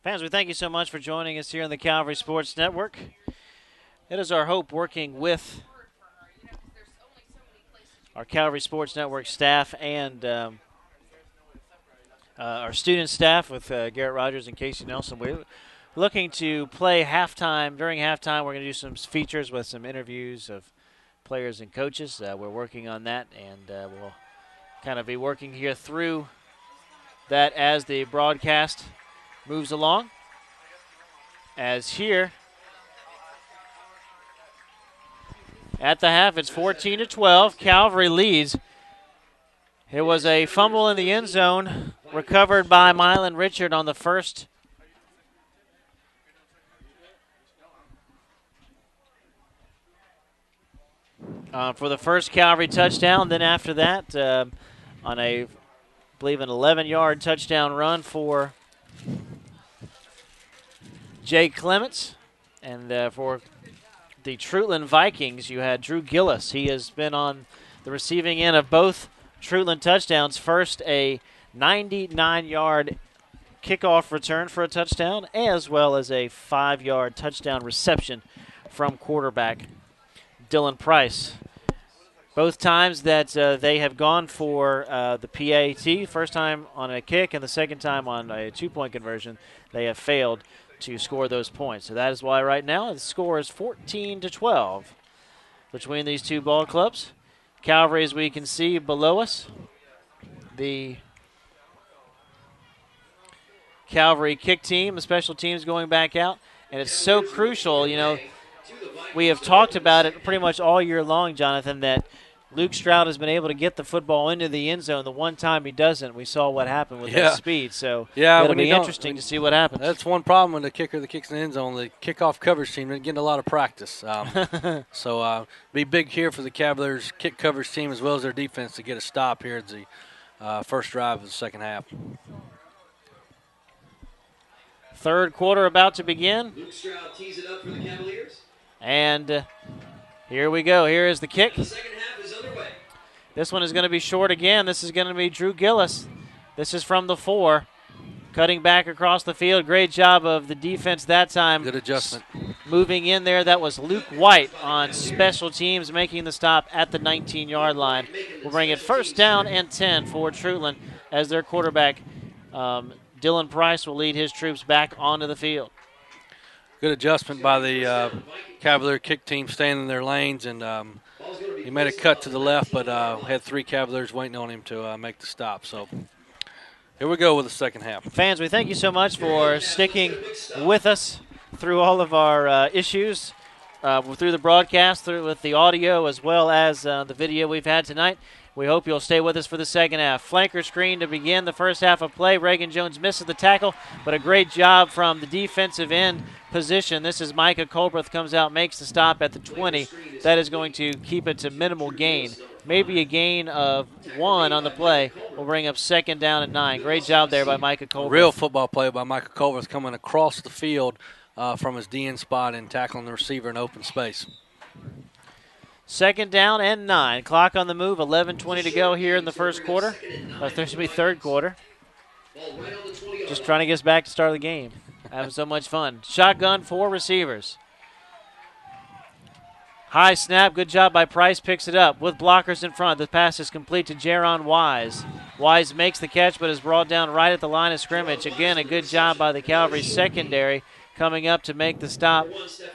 Fans, we thank you so much for joining us here on the Calvary Sports Network. It is our hope working with our Calvary Sports Network staff and our student staff with Garrett Rogers and Casey Nelson. We're looking to play halftime. During halftime, we're going to do some features with some interviews of players and coaches. We're working on that, and we'll kind of be working here through that as the broadcast moves along. As here at the half, it's 14-12. Calvary leads. It was a fumble in the end zone recovered by Mylan Richard on the first. For the first Calvary touchdown. Then after that, on I believe an 11-yard touchdown run for Jake Clements. And for the Truetlen Vikings, you had Drew Gillis. He has been on the receiving end of both Truetlen touchdowns. First, a 99-yard kickoff return for a touchdown, as well as a 5-yard touchdown reception from quarterback Dylan Price. Both times that they have gone for the PAT, first time on a kick and the second time on a two-point conversion, they have failed to score those points. So that is why right now the score is 14-12 between these two ball clubs. Calvary, as we can see below us, the Calvary kick team, the special teams going back out, and it's so crucial. You know, we have talked about it pretty much all year long, Jonathan, that Luke Stroud has been able to get the football into the end zone. The one time he doesn't, we saw what happened with that speed. So it'll be interesting to see what happens. That's one problem with the kicker that kicks in the end zone. The kickoff coverage team isn't getting a lot of practice. So be big here for the Cavaliers kick coverage team as well as their defense to get a stop here at the first drive of the second half. Third quarter about to begin. Luke Stroud tees it up for the Cavaliers. And here we go. Here is the kick. The second half is underway. This one is going to be short again. This is going to be Drew Gillis. This is from the 4. Cutting back across the field. Great job of the defense that time. Good adjustment. Moving in there. That was Luke White on special teams making the stop at the 19-yard line. We'll bring it first down and 10 for Treutlen as their quarterback, Dylan Price, will lead his troops back onto the field. Good adjustment by the Cavalier kick team staying in their lanes, and he made a cut to the left, but had 3 Cavaliers waiting on him to make the stop. So here we go with the second half. Fans, we thank you so much for sticking with us through all of our issues, through the broadcast, through with the audio, as well as the video we've had tonight. We hope you'll stay with us for the second half. Flanker screen to begin the first half of play. Reagan Jones misses the tackle, but a great job from the defensive end position. This is Micah Colbreth comes out, makes the stop at the 20. That is going to keep it to minimal gain. Maybe a gain of 1 on the play will bring up second down and 9. Great job there by Micah Colbreth. Real football play by Micah Colbreth coming across the field from his DN spot and tackling the receiver in open space. Second down and 9. Clock on the move. 11:20 to go here in the first quarter. There should be third quarter. Just trying to get us back to start of the game. Having so much fun. Shotgun, 4 receivers. High snap. Good job by Price. Picks it up with blockers in front. The pass is complete to Jaron Wise. Wise makes the catch but is brought down right at the line of scrimmage. Again, a good job by the Calvary secondary. Coming up to make the stop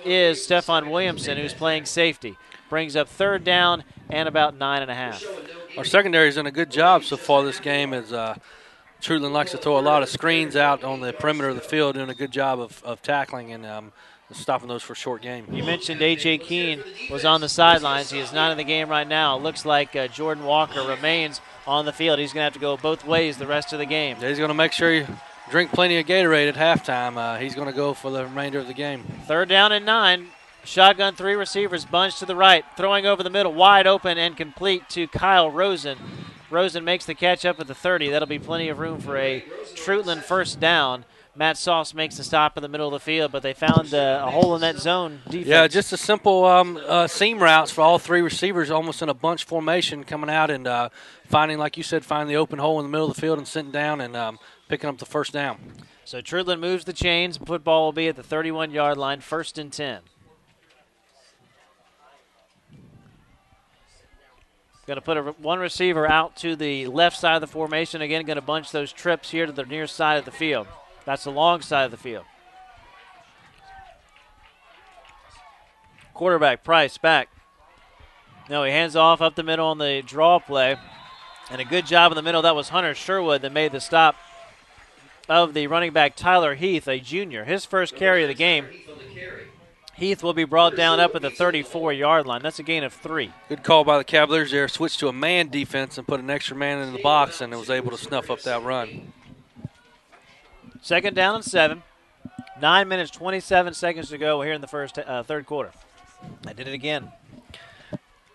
is Stephon Williamson, who's playing safety. Brings up third down and about 9.5. Our secondary has done a good job so far this game as Truetlen likes to throw a lot of screens out on the perimeter of the field, doing a good job of tackling and stopping those for a short game. You mentioned A.J. Keene was on the sidelines. He is not in the game right now. It looks like Jordan Walker remains on the field. He's going to have to go both ways the rest of the game. He's going to make sure you drink plenty of Gatorade at halftime. He's going to go for the remainder of the game. Third down and 9. Shotgun, 3 receivers, bunch to the right. Throwing over the middle, wide open and complete to Kyle Rosen. Rosen makes the catch up at the 30. That'll be plenty of room for a Treutlen first down. Matt Sauce makes the stop in the middle of the field, but they found a hole in that zone defense. Yeah, just a simple seam routes for all 3 receivers, almost in a bunch formation, coming out and finding, like you said, finding the open hole in the middle of the field and sitting down and picking up the first down. So Truetlen moves the chains. Football will be at the 31-yard line, 1st and 10. Going to put one receiver out to the left side of the formation. Again, going to bunch those trips here to the near side of the field. That's the long side of the field. Quarterback, Price, back. No, he hands off up the middle on the draw play. And a good job in the middle. That was Hunter Sherwood that made the stop of the running back Tyler Heath, a junior. His first carry of the game. Heath will be brought down up at the 34-yard line. That's a gain of 3. Good call by the Cavaliers there. Switched to a man defense and put an extra man in the box and was able to snuff up that run. 2nd down and 7. 9 minutes, 27 seconds to go here in the third quarter. I did it again.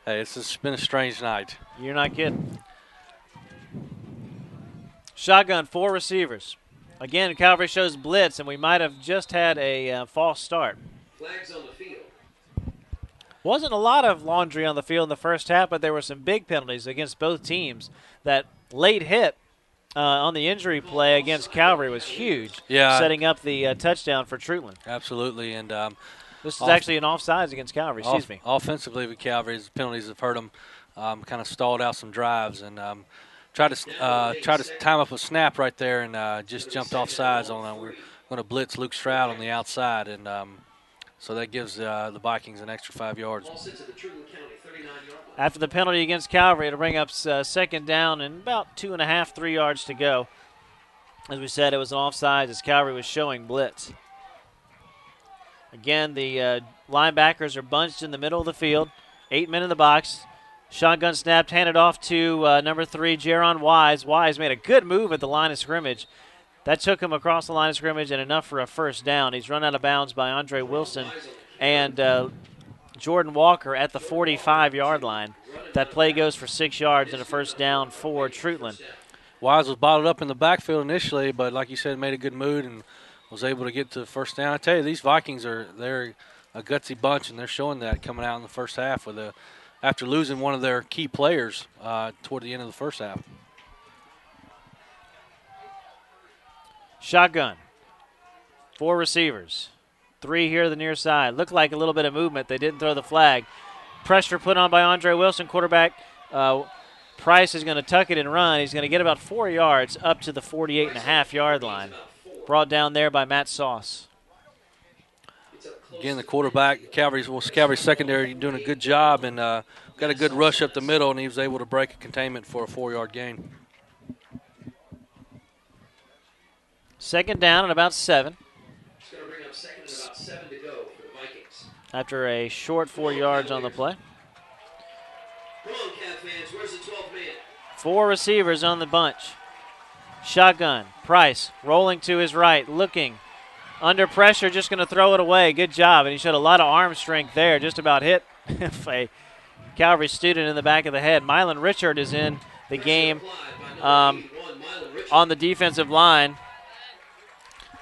Hey, this has been a strange night. You're not kidding. Shotgun, 4 receivers. Again, Calvary shows blitz, and we might have just had a false start. Flags on the field. Wasn't a lot of laundry on the field in the first half, but there were some big penalties against both teams. That late hit on the injury play against Calvary was huge, setting up the touchdown for Treutlen. Absolutely, and this is actually an offsides against Calvary. Excuse me. Offensively, with Calvary's penalties have hurt them, kind of stalled out some drives, and tried to time up a snap right there, and just jumped off sides on. We're going to blitz Luke Stroud on the outside, and so that gives the Vikings an extra 5 yards. After the penalty against Calvary, it'll bring up 2nd down and about 2.5, 3 yards to go. As we said, it was an offside as Calvary was showing blitz. Again, the linebackers are bunched in the middle of the field. 8 men in the box. Shotgun snapped, handed off to number 3, Jaron Wise. Wise made a good move at the line of scrimmage. That took him across the line of scrimmage and enough for a 1st down. He's run out of bounds by Andre Wilson and Jordan Walker at the 45-yard line. That play goes for 6 yards and a 1st down for Treutlen. Wise was bottled up in the backfield initially, but like you said, made a good move and was able to get to the 1st down. I tell you, these Vikings they're a gutsy bunch, and they're showing that coming out in the first half after losing one of their key players toward the end of the first half. Shotgun. 4 receivers. 3 here to the near side. Looked like a little bit of movement. They didn't throw the flag. Pressure put on by Andre Wilson. Quarterback Price is going to tuck it and run. He's going to get about 4 yards up to the 48.5-yard line. Brought down there by Matt Sauce. Again, the quarterback, Calvary secondary doing a good job and got a good rush up the middle, and he was able to break a containment for a 4-yard gain. 2nd down and about 7. It's going to bring up 2nd and about 7 to go for the Vikings. After a short 4 yards on the play. Come on, Cav fans. Where's the 12th man? 4 receivers on the bunch. Shotgun. Price rolling to his right, looking. Under pressure, just going to throw it away. Good job. And he showed a lot of arm strength there. Just about hit a Calvary student in the back of the head. Mylan Richard is in the game on the defensive line.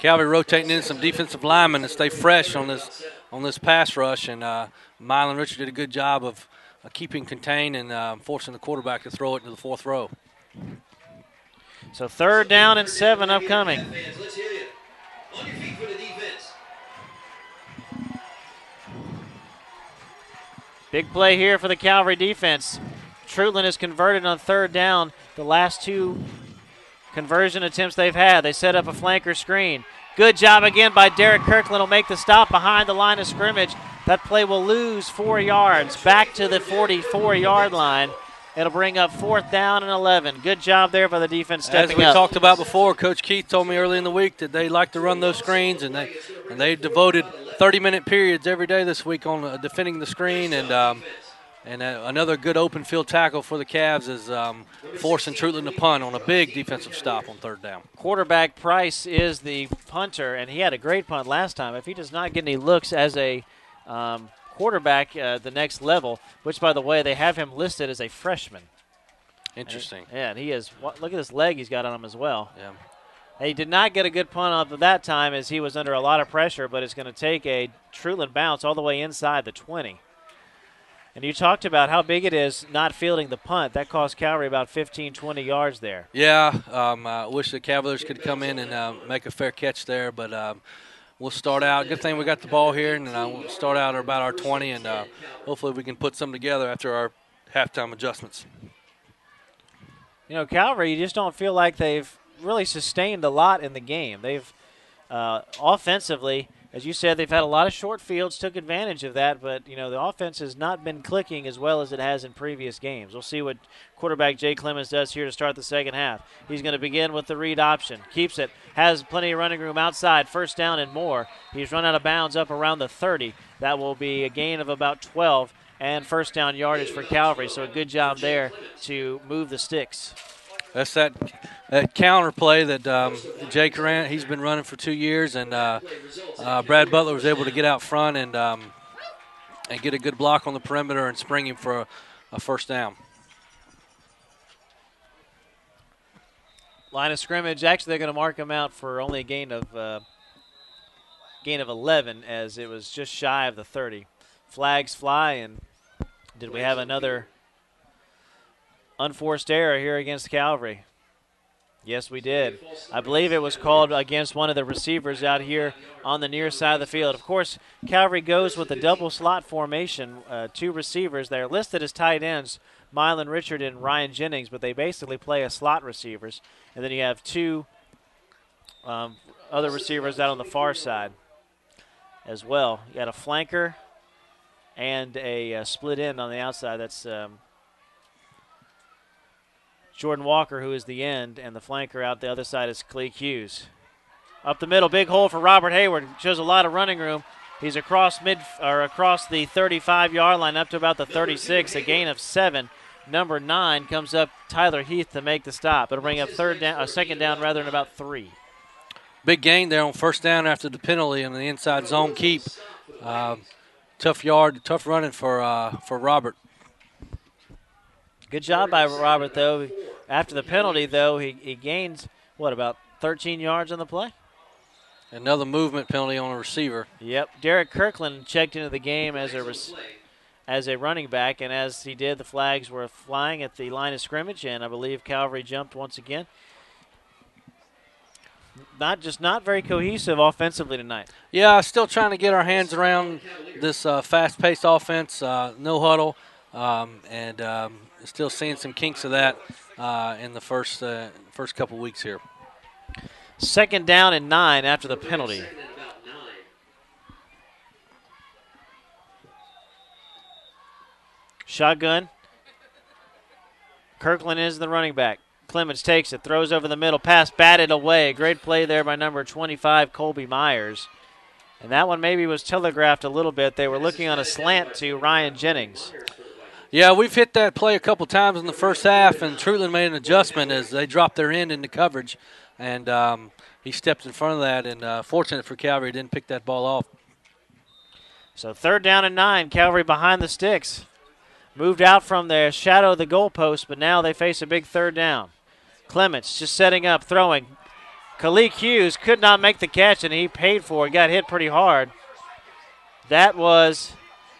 Calvary rotating in some defensive linemen to stay fresh on this pass rush, and Mylan Richard did a good job of keeping contained and forcing the quarterback to throw it into the 4th row. So 3rd down and 7 upcoming. Let's hear you. On your feet for the defense. Big play here for the Calvary defense. Treutlen is converted on 3rd down. The last 2 conversion attempts they've had. They set up a flanker screen. Good job again by Derek Kirkland. Will make the stop behind the line of scrimmage. That play will lose 4 yards back to the 44-yard line. It'll bring up 4th down and 11. Good job there by the defense stepping up. As we talked about before, Coach Keith told me early in the week that they like to run those screens, and they devoted 30-minute periods every day this week on defending the screen, and another good open field tackle for the Cavs is forcing Truetlen to punt on a big defensive stop on 3rd down. Quarterback Price is the punter, and he had a great punt last time. If he does not get any looks as a quarterback the next level, which, by the way, they have him listed as a freshman. Interesting. And he is. Look at this leg he's got on him as well. Yeah. He did not get a good punt off of that time as he was under a lot of pressure, but it's going to take a Truetlen bounce all the way inside the 20. And you talked about how big it is not fielding the punt. That cost Calvary about 15, 20 yards there. Yeah, I wish the Cavaliers could come in and make a fair catch there, but we'll start out. Good thing we got the ball here, and we'll start out about our 20, and hopefully we can put something together after our halftime adjustments. You know, Calvary, you just don't feel like they've really sustained a lot in the game. They've offensively, as you said, they've had a lot of short fields, took advantage of that, but, you know, the offense has not been clicking as well as it has in previous games. We'll see what quarterback Jay Clemens does here to start the second half. He's going to begin with the read option. Keeps it, has plenty of running room outside, first down and more. He's run out of bounds up around the 30. That will be a gain of about 12 and first down yardage for Calvary, so a good job there to move the sticks. That's that counter play that Jay Currant, he's been running for 2 years, and Brad Butler was able to get out front and get a good block on the perimeter and spring him for a first down. Line of scrimmage, actually they're going to mark him out for only a gain of 11 as it was just shy of the 30. Flags fly, and did we have another unforced error here against Calvary? Yes, we did. I believe it was called against one of the receivers out here on the near side of the field. Of course, Calvary goes with a double slot formation, 2 receivers. They're listed as tight ends, Mylan Richard and Ryan Jennings, but they basically play as slot receivers. And then you have 2 other receivers out on the far side as well. You got a flanker and a split end on the outside. That's Jordan Walker, who is the end, and the flanker out the other side is Kalik Hughes. Up the middle, big hole for Robert Hayward. Shows a lot of running room. He's across the 35-yard line up to about the 36, a gain of 7. Number 9 comes up, Tyler Heath, to make the stop. It'll bring up second down rather than about 3. Big gain there on first down after the penalty and the inside zone keep. Tough running for Robert. Good job by Robert, though. After the penalty, though, he gains, about 13 yards on the play? Another movement penalty on a receiver. Yep. Derek Kirkland checked into the game as a running back, and as he did, the flags were flying at the line of scrimmage, and I believe Calvary jumped once again. Not very cohesive offensively tonight. Yeah, still trying to get our hands around this fast-paced offense, no huddle, and still seeing some kinks of that in the first couple weeks here. Second down and 9 after the penalty. Shotgun. Kirkland is the running back. Clemens takes it, throws over the middle, pass batted away. Great play there by number 25, Colby Myers. And that one maybe was telegraphed a little bit. They were looking on a slant to Ryan Jennings. Yeah, we've hit that play a couple times in the first half, and Treutlen made an adjustment as they dropped their end into coverage. And he stepped in front of that, and fortunate for Calvary, didn't pick that ball off. So third down and 9, Calvary behind the sticks. Moved out from the shadow of the goalpost, but now they face a big third down. Clements just setting up, throwing. Kalik Hughes could not make the catch, and he paid for it. Got hit pretty hard. That was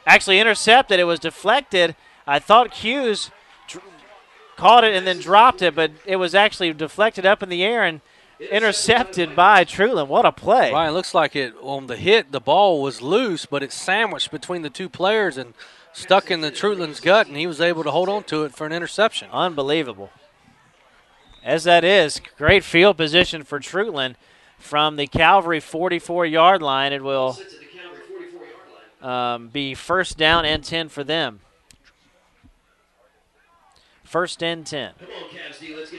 actually intercepted. It was deflected. I thought Hughes caught it and then dropped it, but it was actually deflected up in the air and intercepted by Treutlen. What a play. Ryan, looks like it on the hit, the ball was loose, but it's sandwiched between the 2 players and stuck in the Treutlen's gut, and he was able to hold on to it for an interception. Unbelievable. As that is, great field position for Treutlen from the Calvary 44-yard line. It will be first down and 10 for them. First and 10.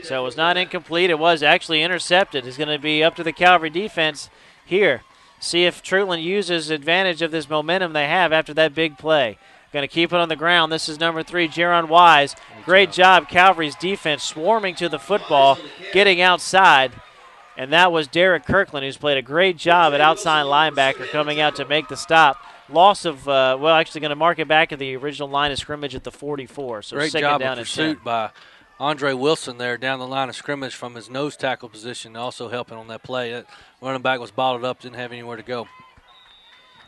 So it was not incomplete. It was actually intercepted. It's going to be up to the Calvary defense here. See if Treutlen uses advantage of this momentum they have after that big play. Going to keep it on the ground. This is number 3, Jaron Wise. Great job, Calvary's defense swarming to the football, getting outside. And that was Derek Kirkland, who's played a great job at outside linebacker, coming out to make the stop. Loss of, actually going to mark it back at the original line of scrimmage at the 44. So great second job down of pursuit by Andre Wilson there down the line of scrimmage from his nose tackle position, also helping on that play. That running back was bottled up, didn't have anywhere to go.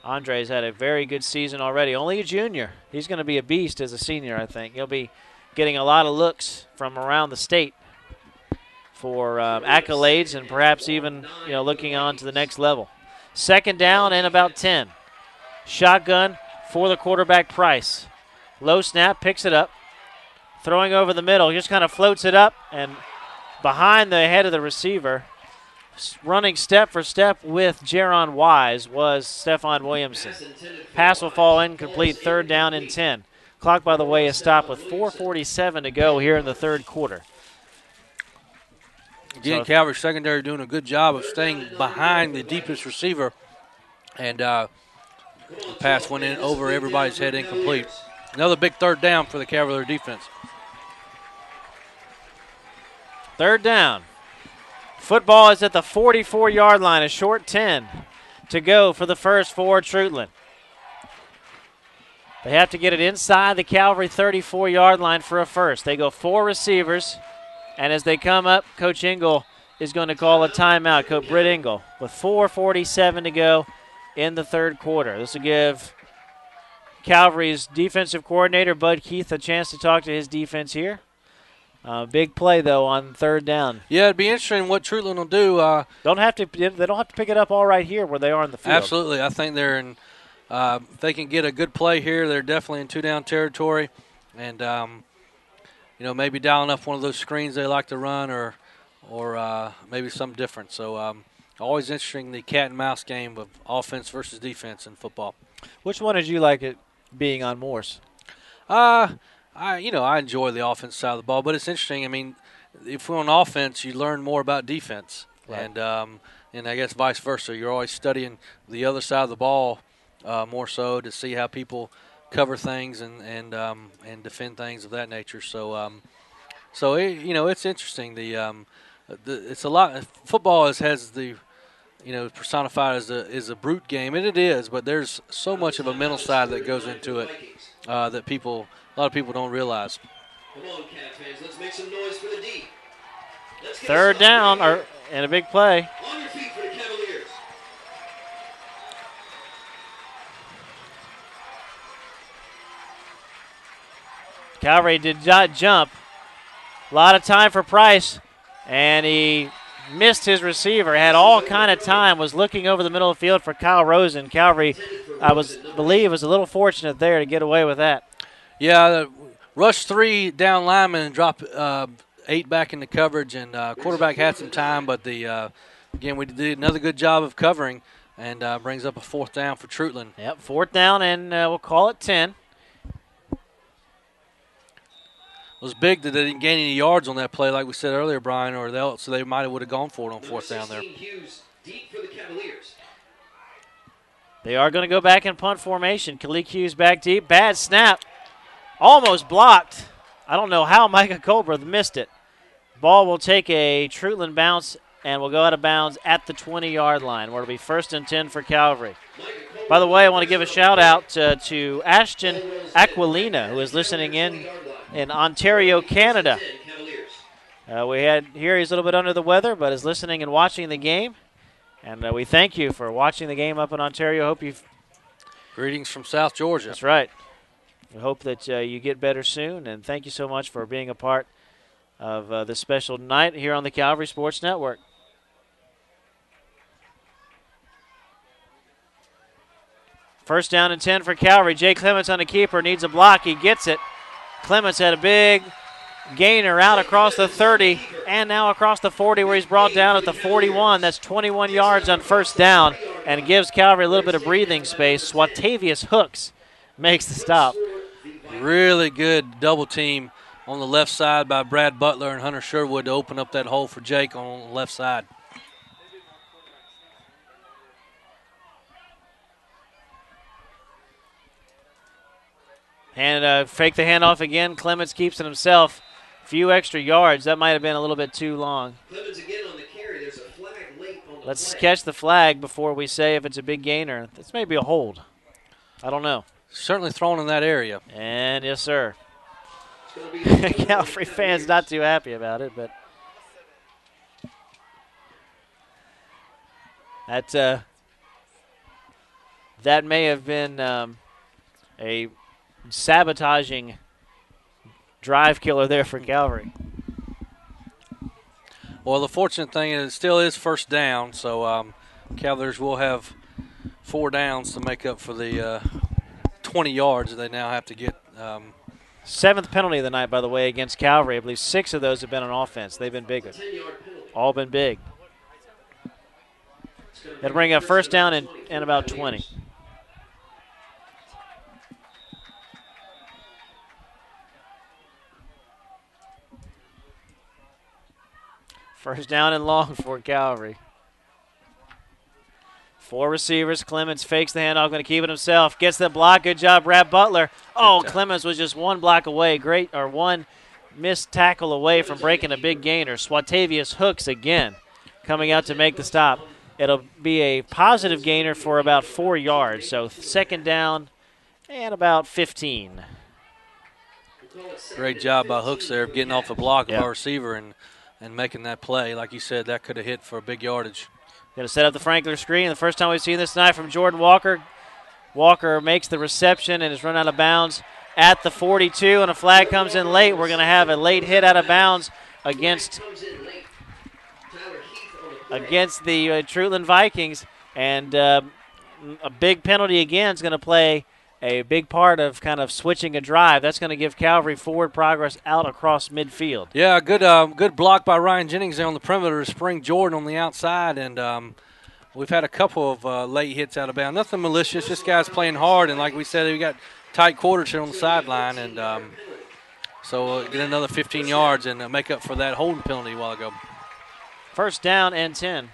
Andre's had a very good season already. Only a junior. He's going to be a beast as a senior, I think. He'll be getting a lot of looks from around the state for accolades and perhaps even, looking on to the next level. Second down and about 10. Shotgun for the quarterback, Price. Low snap, picks it up. Throwing over the middle, just kind of floats it up and behind the head of the receiver. Running step for step with Jaron Wise was Stephon Williamson. Pass will fall incomplete, third down and 10. Clock, by the way, is stopped with 4:47 to go here in the third quarter. Again, Calvary secondary doing a good job of staying behind the deepest receiver, and the pass went in over everybody's head, incomplete. Another big third down for the Cavalier defense. Third down. Football is at the 44-yard line, a short 10 to go for the first for Treutlen. They have to get it inside the Calvary 34-yard line for a first. They go 4 receivers, and as they come up, Coach Engel is going to call a timeout, Coach Britt Engel, with 4:47 to go in the third quarter. This will give Calvary's defensive coordinator, Bud Keith, a chance to talk to his defense here. Big play, though, on third down. Yeah, it'd be interesting what Truetlen will do. They don't have to pick it up all right here where they are in the field. Absolutely. I think they're in if they can get a good play here, they're definitely in two-down territory. And, maybe dialing up one of those screens they like to run or maybe something different. So always interesting, the cat and mouse game of offense versus defense in football. Which one did you like it being on Morse? I enjoy the offense side of the ball, but it's interesting. I mean, if we're on offense, you learn more about defense, right. And I guess vice versa. You're always studying the other side of the ball more so to see how people cover things and defend things of that nature. So, it's interesting. It's a lot. Football has the personified as a brute game, and it is. But there's so much of a mental side that goes into it that a lot of people don't realize. Come on, Cat fans, let's make some noise for the D. Third down and a big play. On your feet for the Cavaliers. Calvary did not jump. A lot of time for Price, and he missed his receiver. Had all kind of time. Was looking over the middle of the field for Kyle Rosen. Calvary, believe, was a little fortunate there to get away with that. Yeah, rush 3 down lineman and drop 8 back into coverage, and quarterback had some time, but again, we did another good job of covering, and brings up a fourth down for Treutlen. Yep, fourth down, and we'll call it 10. It was big that they didn't gain any yards on that play, like we said earlier, Brian, so they might have would have gone for it on fourth down there. Hughes deep for the Cavaliers. They are going to go back in punt formation. Kalik Hughes back deep. Bad snap. Almost blocked. I don't know how Micah Colbreth missed it. Ball will take a Truetlen bounce and will go out of bounds at the 20-yard line, where it'll be first and 10 for Calvary. By the way, I want to give a shout-out to Ashton Aquilina, who is listening in Ontario, Canada. We had here he's a little bit under the weather, but is listening and watching the game. And we thank you for watching the game up in Ontario. Hope you've Greetings from South Georgia. That's right. We hope that you get better soon, and thank you so much for being a part of this special night here on the Calvary Sports Network. First down and 10 for Calvary. Jay Clements on the keeper, needs a block. He gets it. Clements had a big gainer out across the 30 and now across the 40, where he's brought down at the 41. That's 21 yards on first down, and gives Calvary a little bit of breathing space. Swatavius Hooks makes the stop. Really good double team on the left side by Brad Butler and Hunter Sherwood to open up that hole for Jake on the left side. And fake the handoff again. Clements keeps it himself. Few extra yards. That might have been a little bit too long. Clemens again on the carry. There's a flag late on the Let's play. catch the flag before we say if it's a big gainer. This may be a hold. I don't know. Certainly thrown in that area. And yes, sir. It's gonna be Calvary fans not too happy about it, but that's that may have been a sabotaging drive killer there for Calvary. Well, the fortunate thing is it still is first down, so Cavaliers will have 4 downs to make up for the 20 yards they now have to get. 7th penalty of the night, by the way, against Calvary. I believe 6 of those have been on offense. They've been big. All been big. That'll bring up first down and about 20. First down and long for Calvary. 4 receivers. Clemens fakes the handoff, going to keep it himself. Gets the block. Good job, Brad Butler. Oh, Clemens was just 1 block away. One missed tackle away from breaking a big gainer. Swatavius Hooks again coming out to make the stop. It'll be a positive gainer for about 4 yards. So second down and about 15. Great job by Hooks there of getting off the block of our receiver and making that play. Like you said, that could have hit for a big yardage. Going to set up the Frankler screen. The first time we've seen this tonight from Jordan Walker. Walker makes the reception and is run out of bounds at the 42, and a flag comes in late. We're going to have a late hit out of bounds against the Truetlen Vikings, and a big penalty again is going to play a big part of kind of switching a drive. That's going to give Calvary forward progress out across midfield. Yeah, good block by Ryan Jennings there on the perimeter to spring Jordan on the outside, and we've had a couple of late hits out of bounds. Nothing malicious, just guys playing hard, and like we said, we got tight quarters here on the sideline, and so we'll get another 15 yards and make up for that holding penalty a while ago. First down and 10.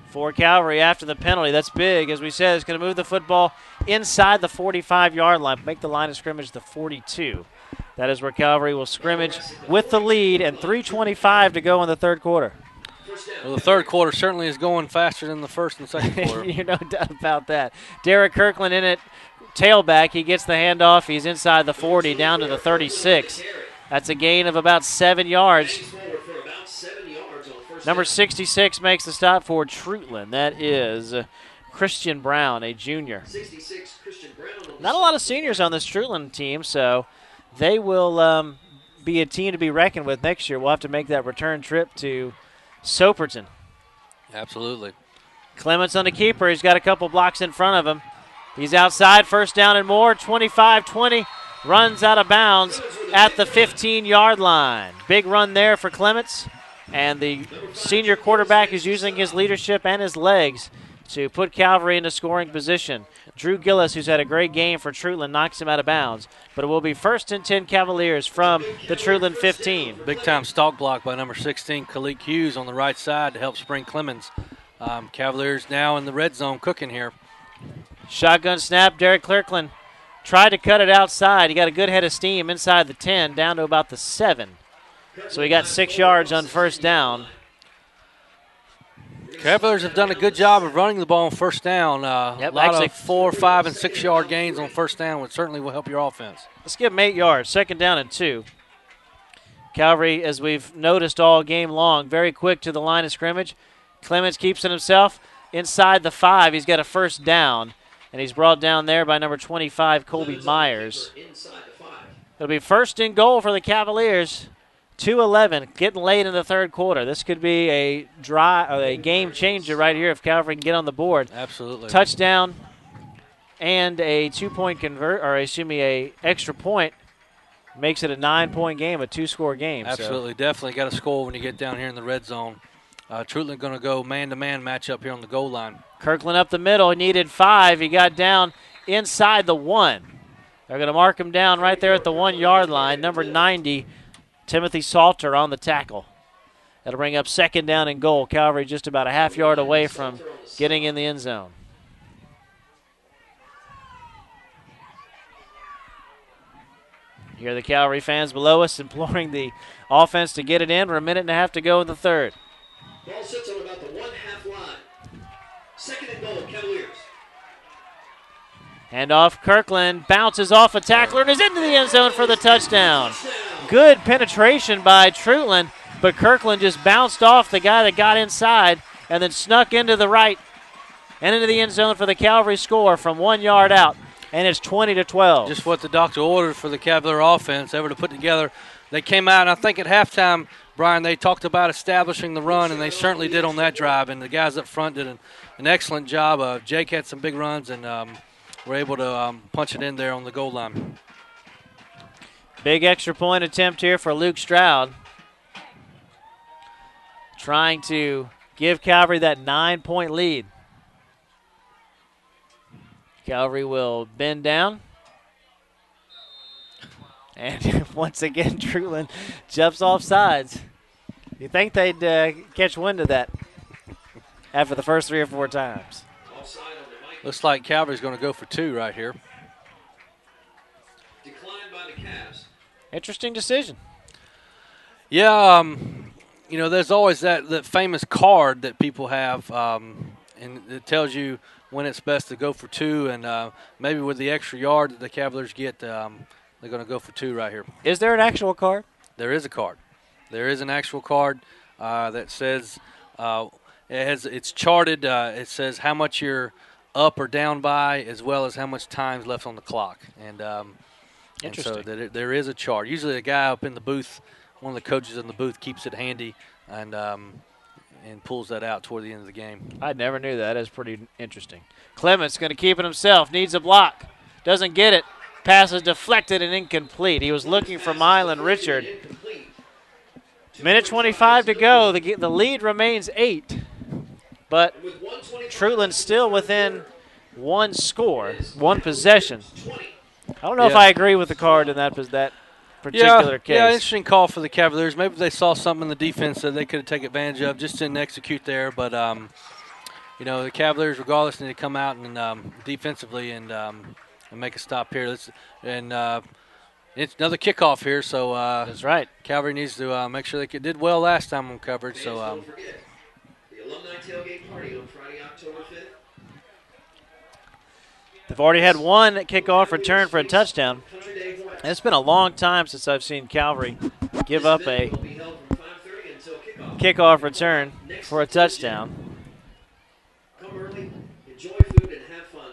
For Calvary after the penalty. That's big. As we said, it's going to move the football inside the 45-yard line, make the line of scrimmage the 42. That is where Calvary will scrimmage with the lead, and 3:25 to go in the third quarter. Well, the third quarter certainly is going faster than the first and second quarter. You're no doubt about that. Derek Kirkland in it, tailback. He gets the handoff. He's inside the 40 down to the 36. That's a gain of about 7 yards. Number 66 makes the stop for Treutlen. That is Christian Brown, a junior. Not a lot of seniors on this Treutlen team, so they will be a team to be reckoned with next year. We'll have to make that return trip to Soperton. Absolutely. Clements on the keeper. He's got a couple blocks in front of him. He's outside, first down and more, 25-20. Runs out of bounds at the 15-yard line. Big run there for Clements. And the senior quarterback is using his leadership and his legs to put Calvary into scoring position. Drew Gillis, who's had a great game for Treutlen, knocks him out of bounds. But it will be first and 10 Cavaliers from the Treutlen 15. Big-time stalk block by number 16, Kalik Hughes, on the right side to help spring Clemens. Cavaliers now in the red zone cooking here. Shotgun snap, Derek Kirkland tried to cut it outside. He got a good head of steam inside the 10, down to about the 7. So he got 6 yards on first down. Cavaliers have done a good job of running the ball on first down. A lot of 4, 5, and 6 yard gains on first down, which certainly will help your offense. Let's give them 8 yards. Second down and 2. Calvary, as we've noticed all game long, very quick to the line of scrimmage. Clements keeps it himself inside the 5. He's got a first down, and he's brought down there by number 25, Colby Myers. It'll be first and goal for the Cavaliers. 2:11, getting late in the third quarter. This could be a game changer right here if Calvary can get on the board. Absolutely. Touchdown and a 2-point a extra point makes it a 9-point game, a 2-score game. Absolutely, definitely got to score when you get down here in the red zone. Truetlen going to go man-to-man matchup here on the goal line. Kirkland up the middle. He needed 5. He got down inside the 1. They're going to mark him down right there at the 1-yard line. Number 90. Timothy Salter on the tackle. That'll bring up second down and goal. Calvary just about a half yard away from getting in the end zone. Here are the Calvary fans below us imploring the offense to get it in. We're a minute and a half to go in the third. Ball sits on about the 1/2 line. Second and goal, Cavaliers. Handoff, Kirkland bounces off a tackler and is into the end zone for the touchdown. Good penetration by Treutlen, but Kirkland just bounced off the guy that got inside and then snuck into the right and into the end zone for the Calvary score from 1 yard out, and it's 20-12. Just what the doctor ordered for the Cavalier offense, ever to put together. They came out, and I think at halftime, Brian, they talked about establishing the run, and they certainly did on that drive, and the guys up front did an excellent job. Jake had some big runs, and were able to punch it in there on the goal line. Big extra point attempt here for Luke Stroud. Trying to give Calvary that 9-point lead. Calvary will bend down. And once again, Treutlen jumps off sides. You think they'd catch wind of that after the first 3 or 4 times. Looks like Calvary's going to go for 2 right here. Declined by the Cavs. Interesting decision. Yeah, you know, there's always that famous card that people have, and it tells you when it's best to go for 2, and maybe with the extra yard that the Cavaliers get, they're going to go for 2 right here. Is there an actual card? There is a card. There is an actual card that says it's charted. It says how much you're up or down by, as well as how much time's left on the clock. And Interesting. And so there is a chart. Usually a guy up in the booth, one of the coaches in the booth, keeps it handy and pulls that out toward the end of the game. I never knew that. That's pretty interesting. Clement's going to keep it himself. Needs a block. Doesn't get it. Pass is deflected and incomplete. He was looking for Mylan Richard. Minute 25 to go. The lead remains 8. But Treutlen still within 1 score, 1 possession. I don't know if I agree with the card in that particular case. Yeah, interesting call for the Cavaliers. Maybe they saw something in the defense that they could have taken advantage of, just didn't execute there. But, you know, the Cavaliers, regardless, need to come out and defensively and make a stop here. It's another kickoff here, so that's right. Calvary needs to make sure they did well last time on coverage. So don't forget, the alumni tailgate party on Friday, October 5th. They've already had 1 kickoff return for a touchdown. And it's been a long time since I've seen Calvary give up a kickoff return for a touchdown. Come early, enjoy food, and have fun.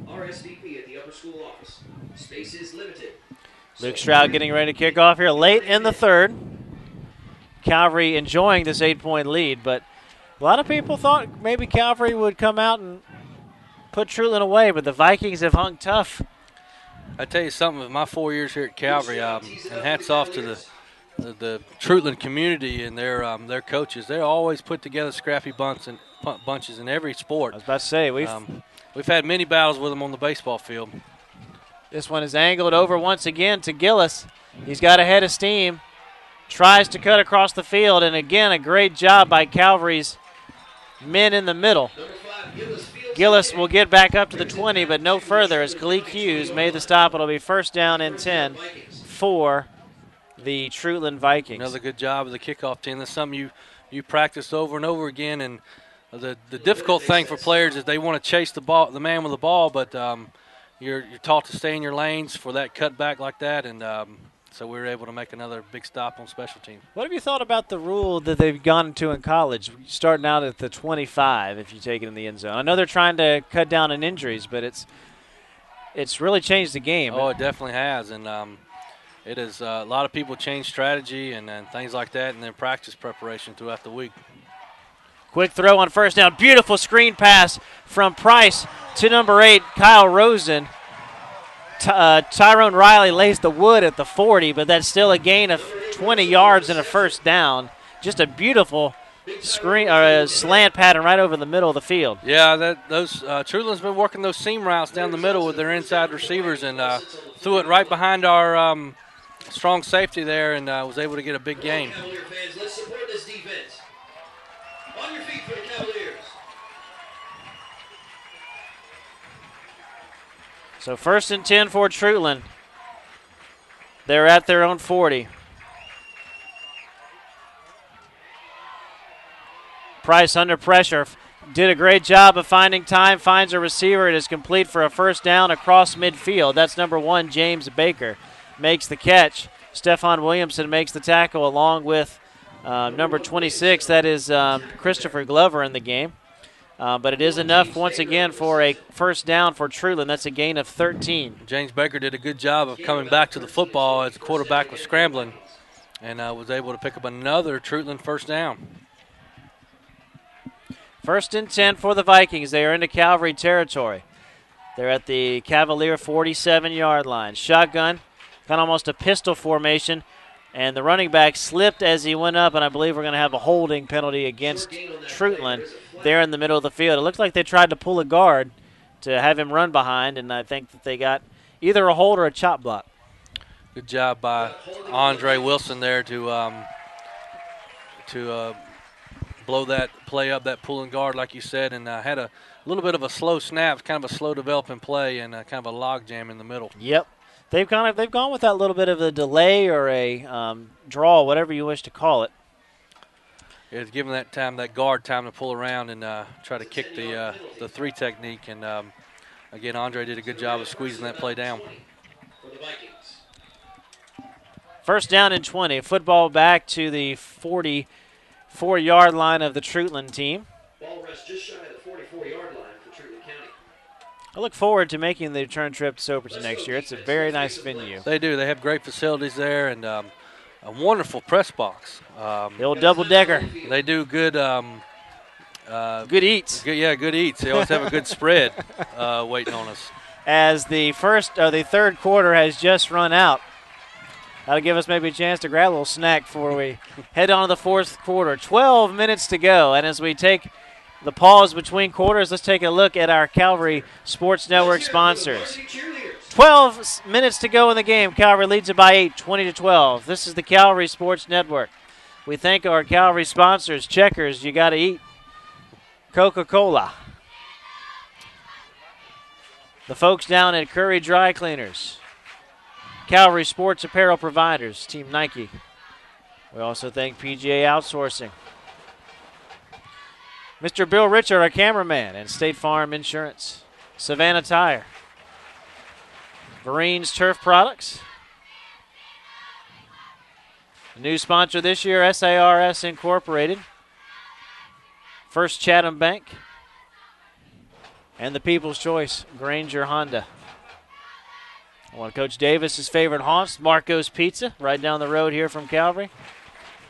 RSVP at the upper school office. Space is limited. Luke Stroud getting ready to kick off here late in the 3rd. Calvary enjoying this 8-point lead, but a lot of people thought maybe Calvary would come out and put Treutlen away, but the Vikings have hung tough. I tell you something, with my 4 years here at Calvary, and hats off to the Truetlen community and their coaches. They always put together scrappy bunches in every sport. I was about to say, we've had many battles with them on the baseball field. This one is angled over once again to Gillis. He's got a head of steam, tries to cut across the field, and again a great job by Calvary's men in the middle. Gillis will get back up to the 20, but no further as Kalik Hughes made the stop. It'll be 1st down and 10 for the Truetlen Vikings. Another good job of the kickoff team. That's something you practiced over and over again, and the difficult thing for players is they want to chase the man with the ball, but you're taught to stay in your lanes for that cutback like that, and so we were able to make another big stop on special teams. What have you thought about the rule that they've gone into in college, starting out at the 25 if you take it in the end zone? I know they're trying to cut down on injuries, but it's really changed the game. Oh, it definitely has, and it is a lot of people change strategy and things like that, and then practice preparation throughout the week. Quick throw on 1st down. Beautiful screen pass from Price to number 8, Kyle Rosen. Tyrone Riley lays the wood at the 40, but that's still a gain of 20 yards and a 1st down. Just a beautiful screen or slant pattern right over the middle of the field. Yeah, those Treutlen's been working those seam routes down the middle with their inside receivers and threw it right behind our strong safety there and was able to get a big gain. Cavalier fans, let's support this defense. On your feet for the Cavaliers. So 1st and 10 for Treutlen. They're at their own 40. Price under pressure. Did a great job of finding time, finds a receiver. It is complete for a 1st down across midfield. That's number 1, James Baker. Makes the catch. Stephon Williamson makes the tackle along with number 26. That is Christopher Glover in the game. But it is enough once again for a first down for Treutlen. That's a gain of 13. James Baker did a good job of coming back to the football as the quarterback was scrambling and was able to pick up another Treutlen first down. 1st and 10 for the Vikings. They are into Calvary territory. They're at the Cavalier 47-yard line. Shotgun, kind of almost a pistol formation. And the running back slipped as he went up, and I believe we're going to have a holding penalty against Truetlen there in the middle of the field. It looked like they tried to pull a guard to have him run behind, and I think that they got either a hold or a chop block. Good job by Andre Wilson there to blow that play up, that pulling guard, like you said, and had a little bit of a slow snap, kind of a slow developing play, and kind of a log jam in the middle. Yep. They've gone with that little bit of a delay or a draw, whatever you wish to call it. It's given that guard time to pull around and try to kick the 3 technique. And again, Andre did a good job of squeezing that play down. 1st down and 20. Football back to the 44-yard line of the Truetlen team. Ball rest just shy of the 44-yard line for Truetlen County. I look forward to making the return trip to Soperton next year. It's a very nice venue. They do. They have great facilities there and a wonderful press box. The old double-decker. They do good good eats. Good eats. They always have a good spread waiting on us. As the third quarter has just run out. That'll give us maybe a chance to grab a little snack before we head on to the 4th quarter. 12 minutes to go, and as we take the pause between quarters, let's take a look at our Calvary Sports Network sponsors. 12 minutes to go in the game. Calvary leads it by 8, 20-12. This is the Calvary Sports Network. We thank our Calvary sponsors, Checkers, You Gotta Eat, Coca-Cola, the folks down at Curry Dry Cleaners, Calvary Sports Apparel Providers, Team Nike. We also thank PGA Outsourcing, Mr. Bill Richard, our cameraman, and State Farm Insurance, Savannah Tire, Vereen's Turf Products. The new sponsor this year, SARS Incorporated, First Chatham Bank, and the People's Choice, Granger Honda. One of Coach Davis's favorite haunts, Marco's Pizza, right down the road here from Calvary.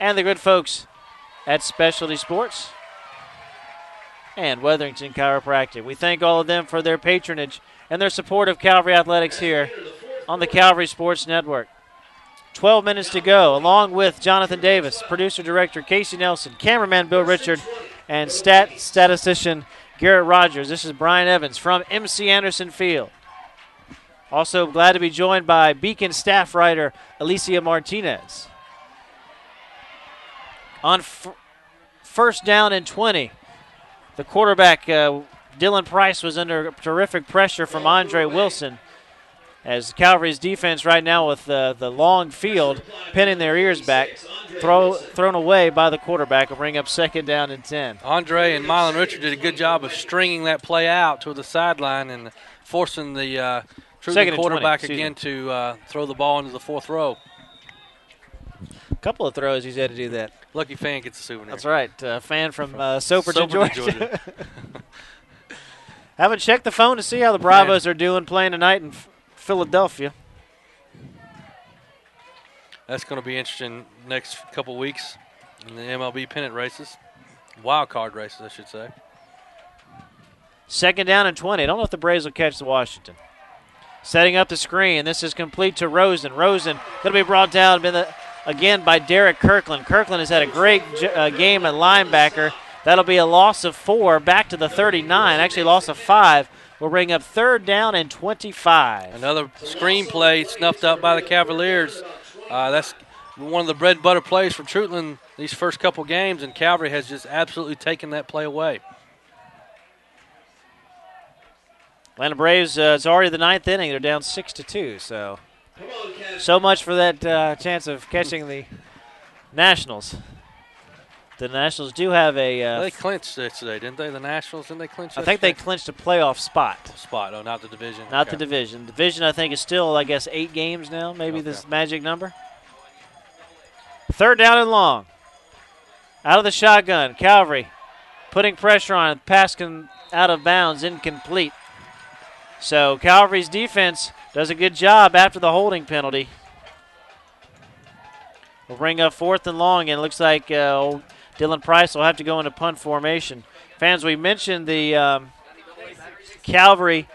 And the good folks at Specialty Sports and Weatherington Chiropractic. We thank all of them for their patronage and their support of Calvary Athletics here on the Calvary Sports Network. 12 minutes to go, along with Jonathan Davis, producer-director Casey Nelson, cameraman Bill Richard, and statistician Garrett Rogers. This is Brian Evans from MC Anderson Field. Also glad to be joined by Beacon staff writer Alicia Martinez. On 1st down and 20, the quarterback, Dylan Price, was under terrific pressure from Andre Wilson, as Calvary's defense right now with the long field pinning their ears back, thrown away by the quarterback will bring up 2nd down and 10. Andre and Mylon Richard did a good job of stringing that play out to the sideline and forcing the Truetlen quarterback again to throw the ball into the 4th row. A couple of throws he's had to do that. Lucky fan gets a souvenir. That's right. A fan from Soperton, Georgia. Haven't checked the phone to see how the Bravos are doing playing tonight in Philadelphia. That's going to be interesting next couple weeks in the MLB pennant races. Wild card races, I should say. 2nd down and 20. I don't know if the Braves will catch the Washington. Setting up the screen. This is complete to Rosen. Rosen going to be brought down again by Derek Kirkland. Kirkland has had a great game at linebacker. That'll be a loss of 4 back to the 39. Actually, loss of 5. Will bring up 3rd down and 25. Another screen play snuffed up by the Cavaliers. That's one of the bread and butter plays for Treutlen these first couple games, and Calvary has just absolutely taken that play away. Atlanta Braves, it's already the 9th inning. They're down 6-2, so much for that chance of catching the Nationals. The Nationals do have a... they clinched it today, didn't they? The Nationals, didn't they clinch I think they clinched a playoff spot. Oh, not the division. Not the division. Division, I think, is still, 8 games now, maybe this magic number. 3rd down and long. Out of the shotgun, Calvary putting pressure on, passing out of bounds, incomplete. So Calvary's defense does a good job after the holding penalty. We'll bring up 4th and long, and it looks like old Dylan Price will have to go into punt formation. Fans, we mentioned the Calvary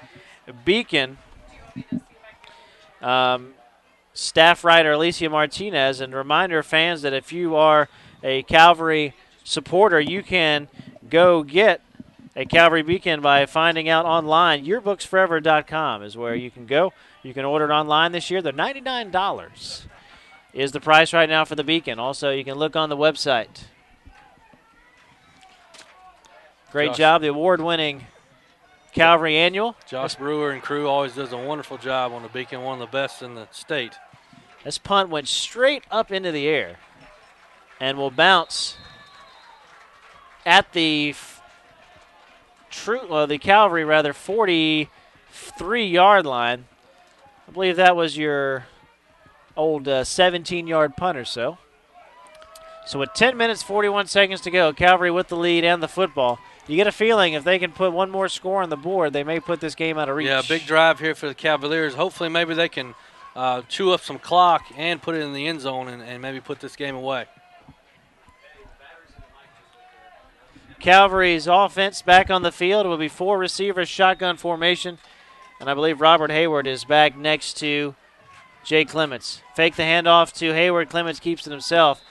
Beacon staff writer Alicia Martinez, and reminder fans that if you are a Calvary supporter, you can go get a Calvary Beacon by finding out online. Yearbooksforever.com is where you can go. You can order it online this year. They're $99 is the price right now for the Beacon. Also, you can look on the website. Great job, the award-winning Calvary Annual. Josh Brewer and crew always does a wonderful job on the Beacon, one of the best in the state. This punt went straight up into the air and will bounce at the the Calvary 43-yard line. I believe that was your old 17-yard punt or so. So with 10 minutes, 41 seconds to go, Calvary with the lead and the football. You get a feeling if they can put one more score on the board, they may put this game out of reach. Yeah, big drive here for the Cavaliers. Hopefully maybe they can chew up some clock and put it in the end zone and maybe put this game away. Calvary's offense back on the field. It will be 4 receivers, shotgun formation. And I believe Robert Hayward is back next to Jay Clements. Fake the handoff to Hayward. Clements keeps it himself,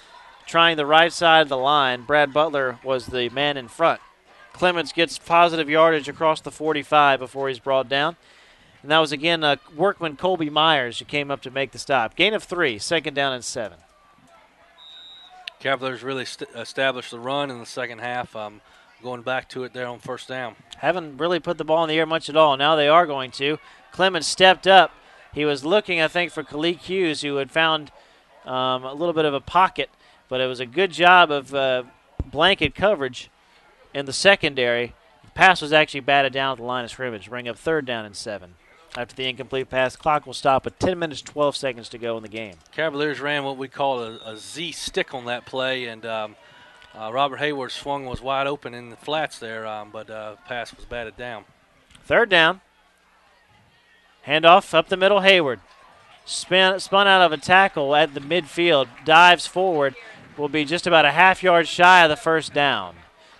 trying the right side of the line. Brad Butler was the man in front. Clements gets positive yardage across the 45 before he's brought down. And that was, again, workman Colby Myers who came up to make the stop. Gain of 3, 2nd down and 7. Cavaliers really established the run in the second half, going back to it there on 1st down. Haven't really put the ball in the air much at all. Now they are going to. Clements stepped up. He was looking, I think, for Kalik Hughes, who had found a little bit of a pocket. But it was a good job of blanket coverage in the secondary. The pass was actually batted down at the line of scrimmage, bring up 3rd down and 7. After the incomplete pass, clock will stop with 10 minutes, 12 seconds to go in the game. Cavaliers ran what we call a Z stick on that play, and Robert Hayward's swung was wide open in the flats there, but pass was batted down. 3rd down. Handoff up the middle, Hayward. Spun out of a tackle at the midfield, dives forward, will be just about a half-yard shy of the 1st down.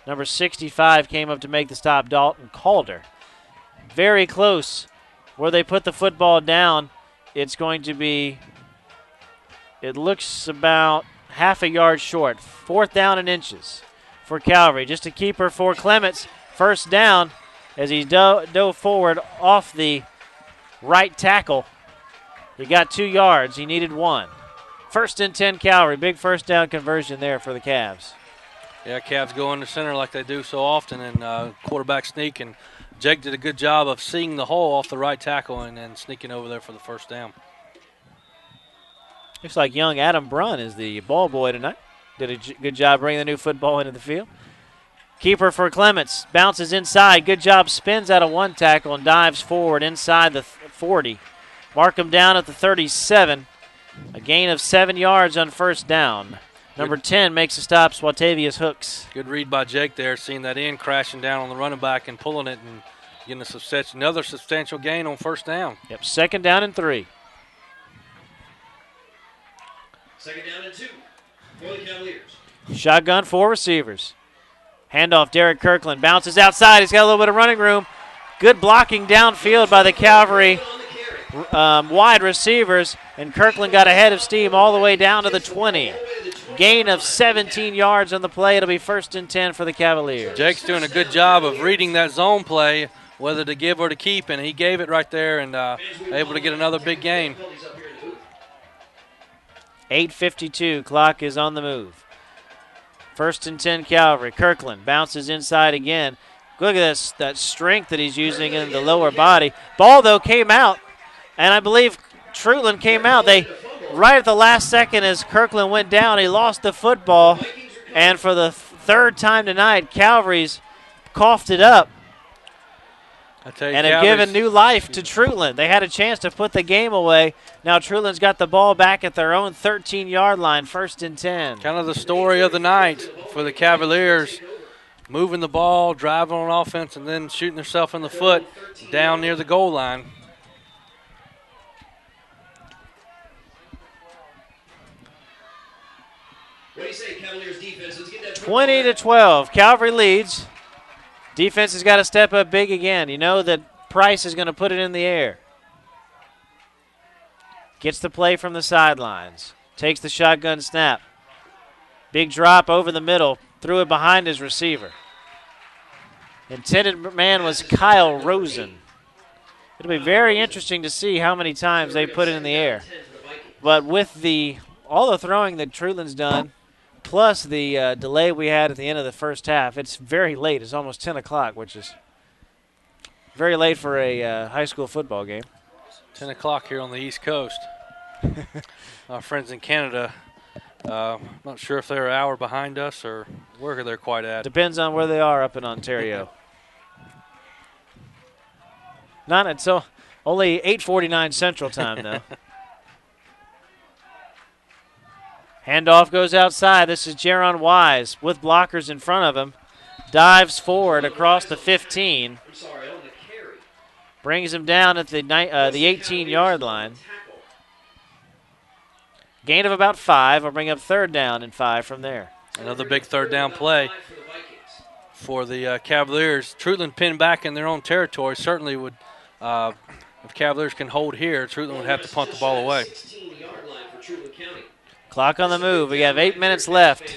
Number 65 came up to make the stop, Dalton Calder. Very close. Where they put the football down, it's going to be, it looks about half a yard short. 4th down and inches for Calvary. Just a keeper for Clements. 1st down as he dove forward off the right tackle. He got 2 yards. He needed 1. 1st and 10 Calvary. Big 1st down conversion there for the Cavs. Yeah, Cavs go under center like they do so often, and quarterback sneak, and Jake did a good job of seeing the hole off the right tackle and sneaking over there for the 1st down. Looks like young Adam Brunn is the ball boy tonight. Did a good job bringing the new football into the field. Keeper for Clements. Bounces inside. Good job. Spins out of one tackle and dives forward inside the 40. Mark him down at the 37. A gain of 7 yards on 1st down. Number 10 makes a stop, Swatavius Hooks. Good read by Jake there, seeing that end crashing down on the running back and pulling it and getting another substantial gain on 1st down. Yep, 2nd down and 3. 2nd down and 2 for the Cavaliers. Shotgun, 4 receivers. Handoff, Derek Kirkland bounces outside. He's got a little bit of running room. Good blocking downfield by the Calvary wide receivers, and Kirkland got ahead of steam all the way down to the 20. Gain of 17 yards on the play. It'll be 1st and 10 for the Cavaliers. Jake's doing a good job of reading that zone play, whether to give or to keep, and he gave it right there and able to get another big gain. 8:52, clock is on the move. 1st and 10 Calvary. Kirkland bounces inside again. Look at this, that strength that he's using in the lower body. Ball, though, came out, and I believe Treutlen came out. Right at the last second as Kirkland went down, he lost the football. And for the 3rd time tonight, Calvary's coughed it up. I tell you, and have given new life to Truetlen. They had a chance to put the game away. Now Truetlen's got the ball back at their own 13-yard line, 1st and 10. Kind of the story of the night for the Cavaliers. Moving the ball, driving on offense, and then shooting themselves in the foot down near the goal line. What do you say, Cavaliers defense? Let's get that 20-12. Calvary leads. Defense has got to step up big again. You know that Price is going to put it in the air. Gets the play from the sidelines. Takes the shotgun snap. Big drop over the middle. Threw it behind his receiver. Intended man was Kyle Rosen. It'll be very interesting to see how many times they put it in the air. But with all the throwing that Treutlen's done, plus the delay we had at the end of the first half, it's very late. It's almost 10 o'clock, which is very late for a high school football game. 10 o'clock here on the East Coast. Our friends in Canada, not sure if they're an hour behind us or where they're quite at. Depends on where they are up in Ontario. Not until only 8:49 Central Time, though. Handoff goes outside. This is Jaron Wise with blockers in front of him. Dives forward across the 15. Brings him down at the 18-yard line. Gain of about 5. Will bring up 3rd down and 5 from there. Another big 3rd down play for the Cavaliers. Truetlen pinned back in their own territory. Certainly would, if Cavaliers can hold here, Truetlen would have to punt the ball away. Clock on the move. We have 8 minutes left.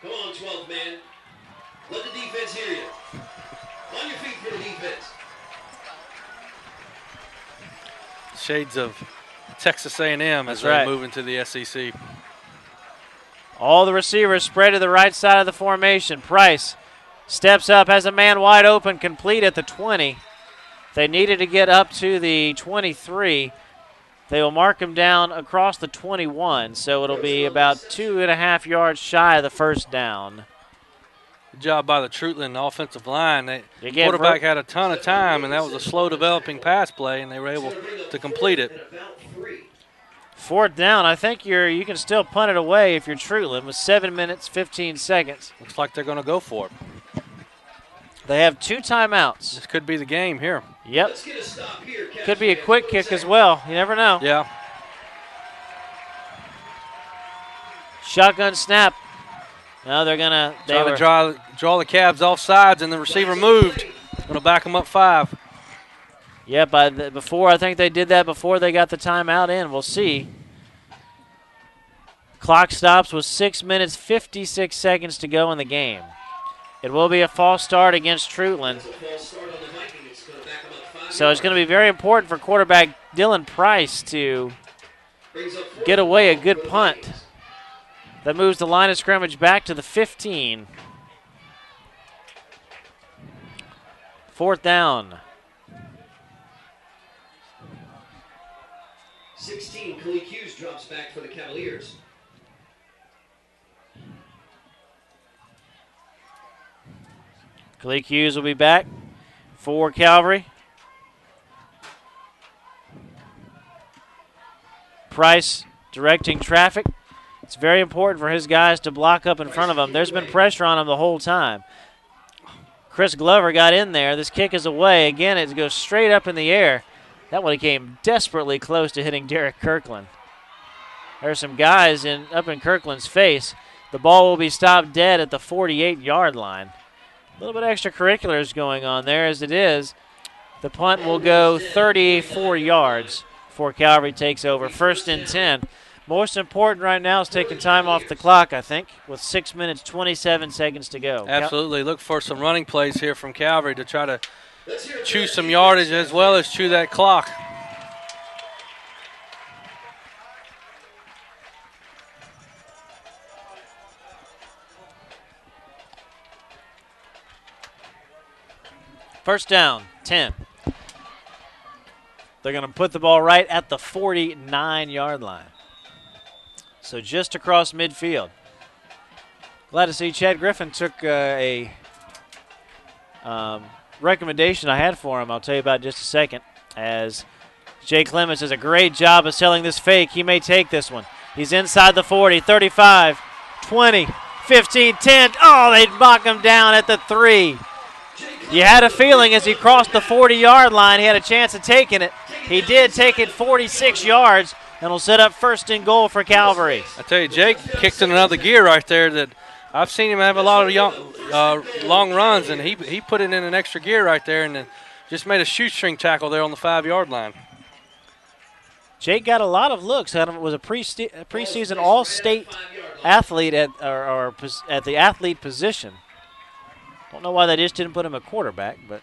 Come on, 12th man. Let the defense hear you. On your feet for the defense. Shades of Texas A&M as right. they move into the SEC. All the receivers spread to the right side of the formation. Price steps up, has a man wide open, complete at the 20. They needed to get up to the 23. They will mark him down across the 21, so it'll be about 2.5 yards shy of the 1st down. Good job by the Treutlen offensive line. The quarterback had a ton of time, and that was a slow developing pass play, and they were able to complete it. 4th down. I think you can still punt it away if you're Treutlen with 7 minutes, 15 seconds. Looks like they're going to go for it. They have 2 timeouts. This could be the game here. Yep. Could be a quick kick as well. You never know. Yeah. Shotgun snap. No, they're going to draw the Cavs off sides, and the receiver moved. Going to back them up 5. Yeah, I think they did that before they got the timeout in. We'll see. Clock stops with 6 minutes, 56 seconds to go in the game. It will be a false start against Truetlen. So it's going to be very important for quarterback Dylan Price to get away a good punt. That moves the line of scrimmage back to the 15. 4th down. 16, Khalid Hughes drops back for the Cavaliers. Khalid Hughes will be back for Calvary. Price directing traffic. It's very important for his guys to block up in front of him. There's been pressure on him the whole time. Chris Glover got in there. This kick is away. Again, it goes straight up in the air. That one came desperately close to hitting Derek Kirkland. There's some guys up in Kirkland's face. The ball will be stopped dead at the 48-yard line. A little bit extracurriculars going on there as it is. The punt will go 34 yards before Calvary takes over. 1st and 10. Most important right now is taking time off the clock, I think, with 6 minutes, 27 seconds to go. Absolutely. Look for some running plays here from Calvary to try to chew some yardage as well as chew that clock. First down, 10. They're going to put the ball right at the 49-yard line. So just across midfield. Glad to see Chad Griffin took a recommendation I had for him. I'll tell you about in just a second. As Jay Clemens does a great job of selling this fake. He may take this one. He's inside the 40, 35, 20, 15, 10. Oh, they knock him down at the 3. You had a feeling as he crossed the 40-yard line, he had a chance of taking it. He did take it 46 yards, and will set up first and goal for Calvary. I tell you, Jake kicked in another gear right there that I've seen him have a lot of long runs, and he put it in an extra gear right there and then just made a shoestring tackle there on the 5-yard line. Jake got a lot of looks. Was a preseason all-state athlete at the athlete position. Don't know why they just didn't put him at quarterback, but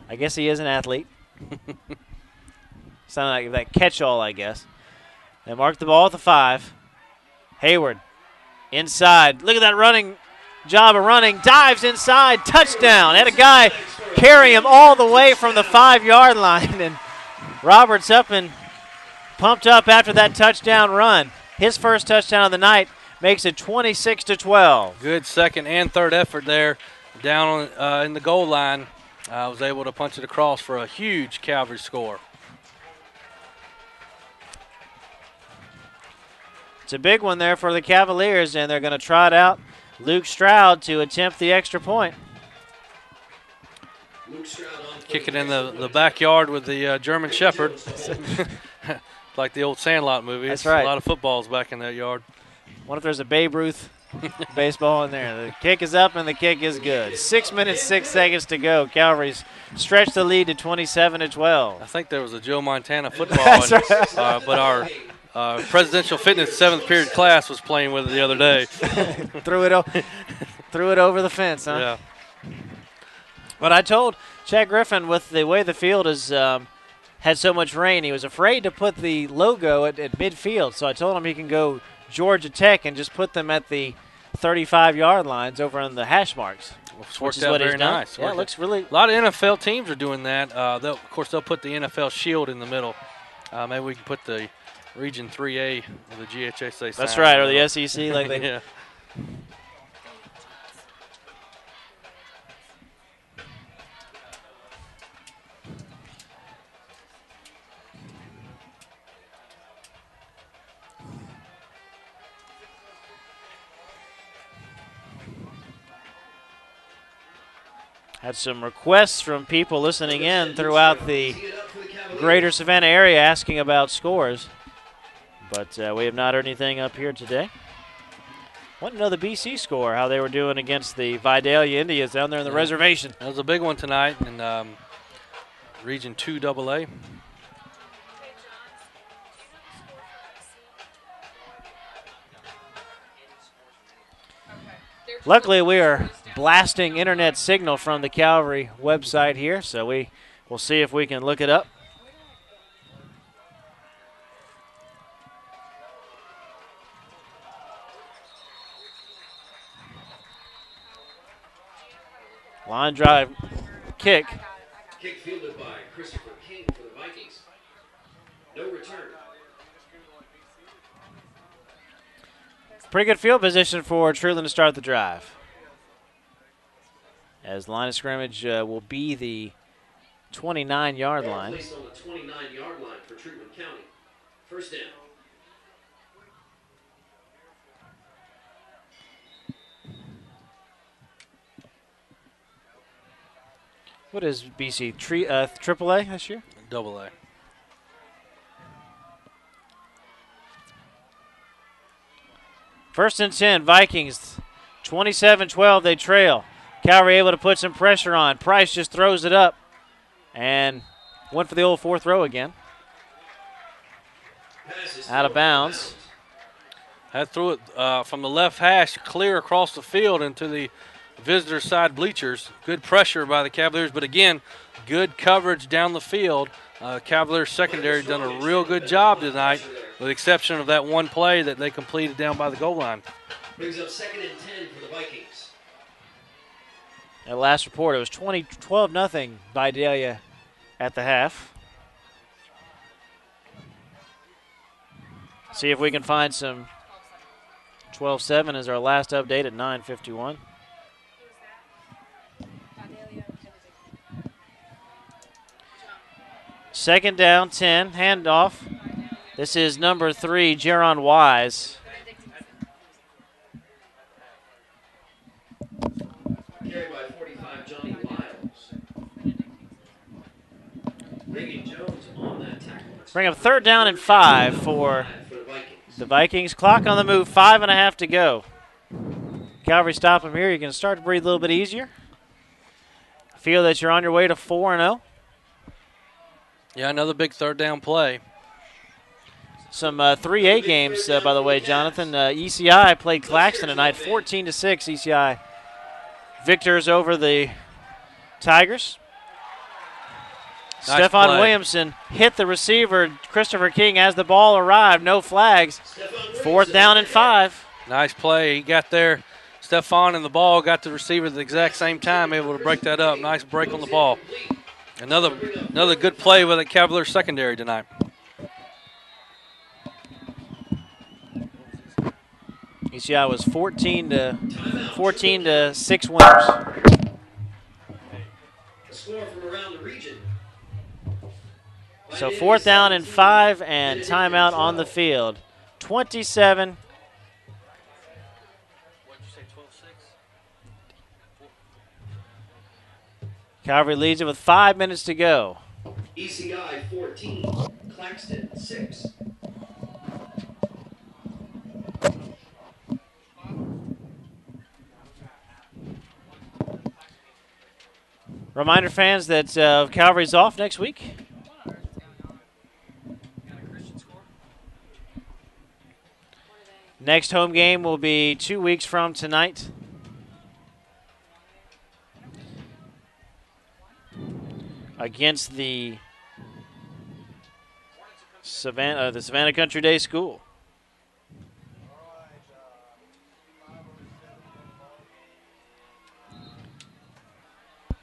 I guess he is an athlete. Sounded like that catch-all, I guess. They marked the ball at the 5. Hayward inside. Look at that running job of running. Dives inside. Touchdown. Had a guy carry him all the way from the 5-yard line. And Roberts up and pumped up after that touchdown run. His first touchdown of the night makes it 26-12. Good second and third effort there down in the goal line. Was able to punch it across for a huge Calvary score. It's a big one there for the Cavaliers, and they're going to trot out Luke Stroud to attempt the extra point. Kicking in the backyard with the German Shepherd. Like the old Sandlot movie. That's right. A lot of footballs back in that yard. What if there's a Babe Ruth baseball in there? The kick is up, and the kick is good. 6 minutes, 6 seconds to go. Calvary's stretched the lead to 27-12. I think there was a Joe Montana football. That's and, right. But our presidential fitness 7th period class was playing with it the other day. threw it over the fence, huh? Yeah. But I told Chad Griffin, with the way the field has had so much rain, he was afraid to put the logo at midfield. So I told him he can go Georgia Tech and just put them at the 35-yard lines over on the hash marks. Which is what very nice. Yeah, it looks really. A lot of NFL teams are doing that. Of course, they'll put the NFL shield in the middle. Maybe we can put the Region 3A or the GHSA sign. That's right, or the SEC, like they. Yeah. Had some requests from people listening in throughout the greater Savannah area asking about scores, but we have not heard anything up here today. Want to know the BC score, how they were doing against the Vidalia Indians down there in the reservation. That was a big one tonight in Region 2 AA. Luckily, we are blasting internet signal from the Calvary website here, so we will see if we can look it up. Line drive kick. Kick fielded by Christopher King for the Vikings. No return. Pretty good field position for Treutlen to start the drive. As the line of scrimmage will be the 29-yard line. Placed on the 29-yard line for Truetlen County. First down. What is BC? AAA this year? AA. First and 10, Vikings. 27-12, they trail. Calvary able to put some pressure on. Price just throws it up and went for the old fourth row again. Out of bounds. Had threw it from the left hash clear across the field into the visitor side bleachers. Good pressure by the Cavaliers, but again, good coverage down the field. Cavaliers secondary done a real good job tonight, with the exception of that one play that they completed down by the goal line. Brings up 2nd and 10 for the Vikings. At last report, it was 12-0 by Vidalia at the half. See if we can find some 12-7 is our last update at 9:51. Second down, 10, handoff. This is number 3, Jaron Wise. Carried by 45, Johnny Lyles. Reagan Jones on that tackle. Bring up third down and 5 for the Vikings. Clock on the move, 5.5 to go. Calvary stop them here. You can start to breathe a little bit easier. Feel that you're on your way to 4-0. Yeah, another big third down play. Some 3A games, by the way, Jonathan. ECI played Claxton tonight, 14-6. ECI victors over the Tigers. Nice Stephon play. Williamson hit the receiver, Christopher King, as the ball arrived. No flags. Fourth down and 5. Nice play. He got there. Stephon and the ball got the receiver at the exact same time, able to break that up. Nice break on the ball. Another good play with the Cavaliers secondary tonight. ECI was 14 to 6 winners. Score from around the region. So fourth down and 5 and timeout on the field. 27. Calvary leads it with 5 minutes to go. ECI 14, Claxton 6. Reminder fans that Calvary's off next week. Next home game will be 2 weeks from tonight. Against the Savannah Country Day School.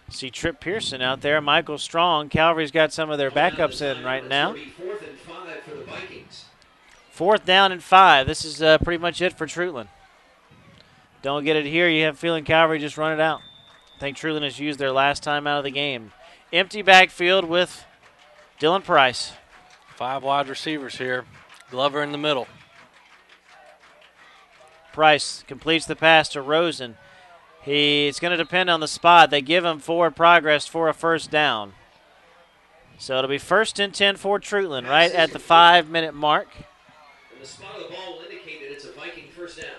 See Trip Pearson out there, Michael Strong. Calvary's got some of their backups in right now. Fourth and 5 for the Vikings. Fourth down and 5. This is pretty much it for Treutlen. Don't get it here. You have a feeling Calvary just run it out. I think Treutlen has used their last time out of the game. Empty backfield with Dylan Price. 5 wide receivers here. Glover in the middle. Price completes the pass to Rosen. It's going to depend on the spot. They give him forward progress for a first down. So it'll be first and 10 for Treutlen right at the 5-minute mark. And the spot of the ball will indicate that it's a Viking first down.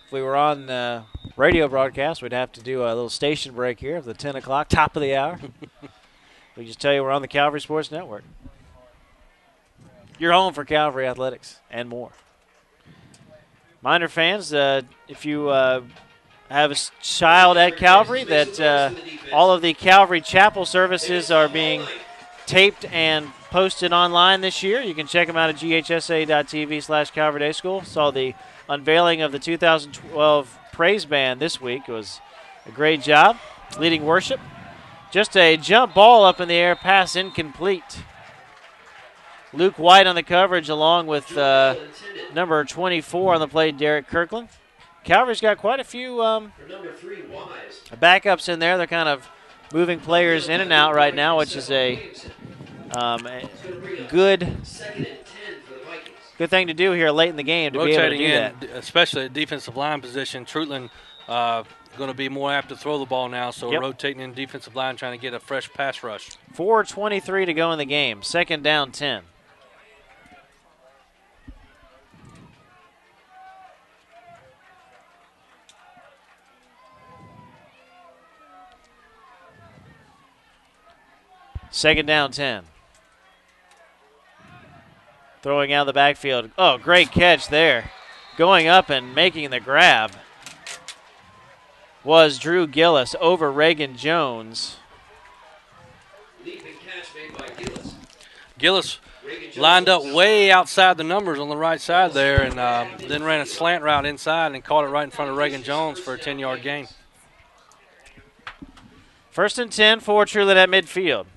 If we were on radio broadcast, we'd have to do a little station break here at the 10 o'clock, top of the hour. We just tell you we're on the Calvary Sports Network. You're home for Calvary Athletics and more. Minor fans, if you have a child at Calvary, that all of the Calvary Chapel services are being taped and posted online this year. You can check them out at ghsa.tv/Calvary Day School. Saw the unveiling of the 2012 Praise Band this week. It was a great job leading worship. Just a jump ball up in the air, pass incomplete. Luke White on the coverage along with number 24 on the play, Derek Kirkland. Calvary's got quite a few backups in there. They're kind of moving players in and out right now, which is a good thing to do here late in the game to rotating be able to do in, especially at defensive line position. Treutlen going to be more apt to throw the ball now, so rotating in defensive line, trying to get a fresh pass rush. 4:23 to go in the game. Second down, 10. Second down, 10. Throwing out of the backfield. Oh, great catch there. Going up and making the grab was Drew Gillis over Reagan Jones. Leaping catch made by Gillis. Gillis lined up way outside the numbers on the right side there, and then ran a slant route inside and caught it right in front of Reagan Jones for a 10-yard gain. First and 10 for Treutlen at midfield.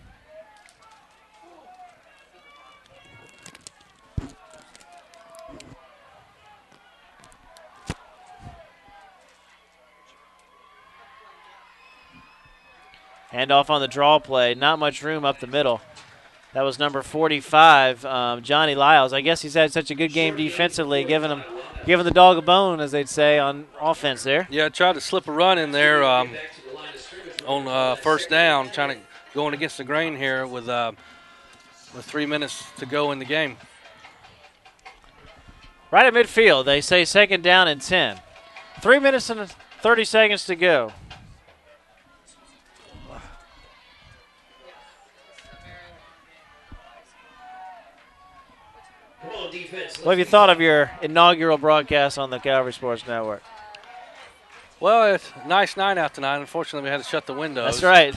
Hand off on the draw play. Not much room up the middle. That was number 45, Johnny Lyles. I guess he's had such a good game defensively, giving the dog a bone, as they'd say, on offense there. Yeah, tried to slip a run in there on first down, trying to going against the grain here with 3 minutes to go in the game. Right at midfield, they say second down and 10. 3 minutes and 30 seconds to go. What have you thought of your inaugural broadcast on the Calvary Sports Network? Well, it's a nice night out tonight. Unfortunately, we had to shut the windows. That's right.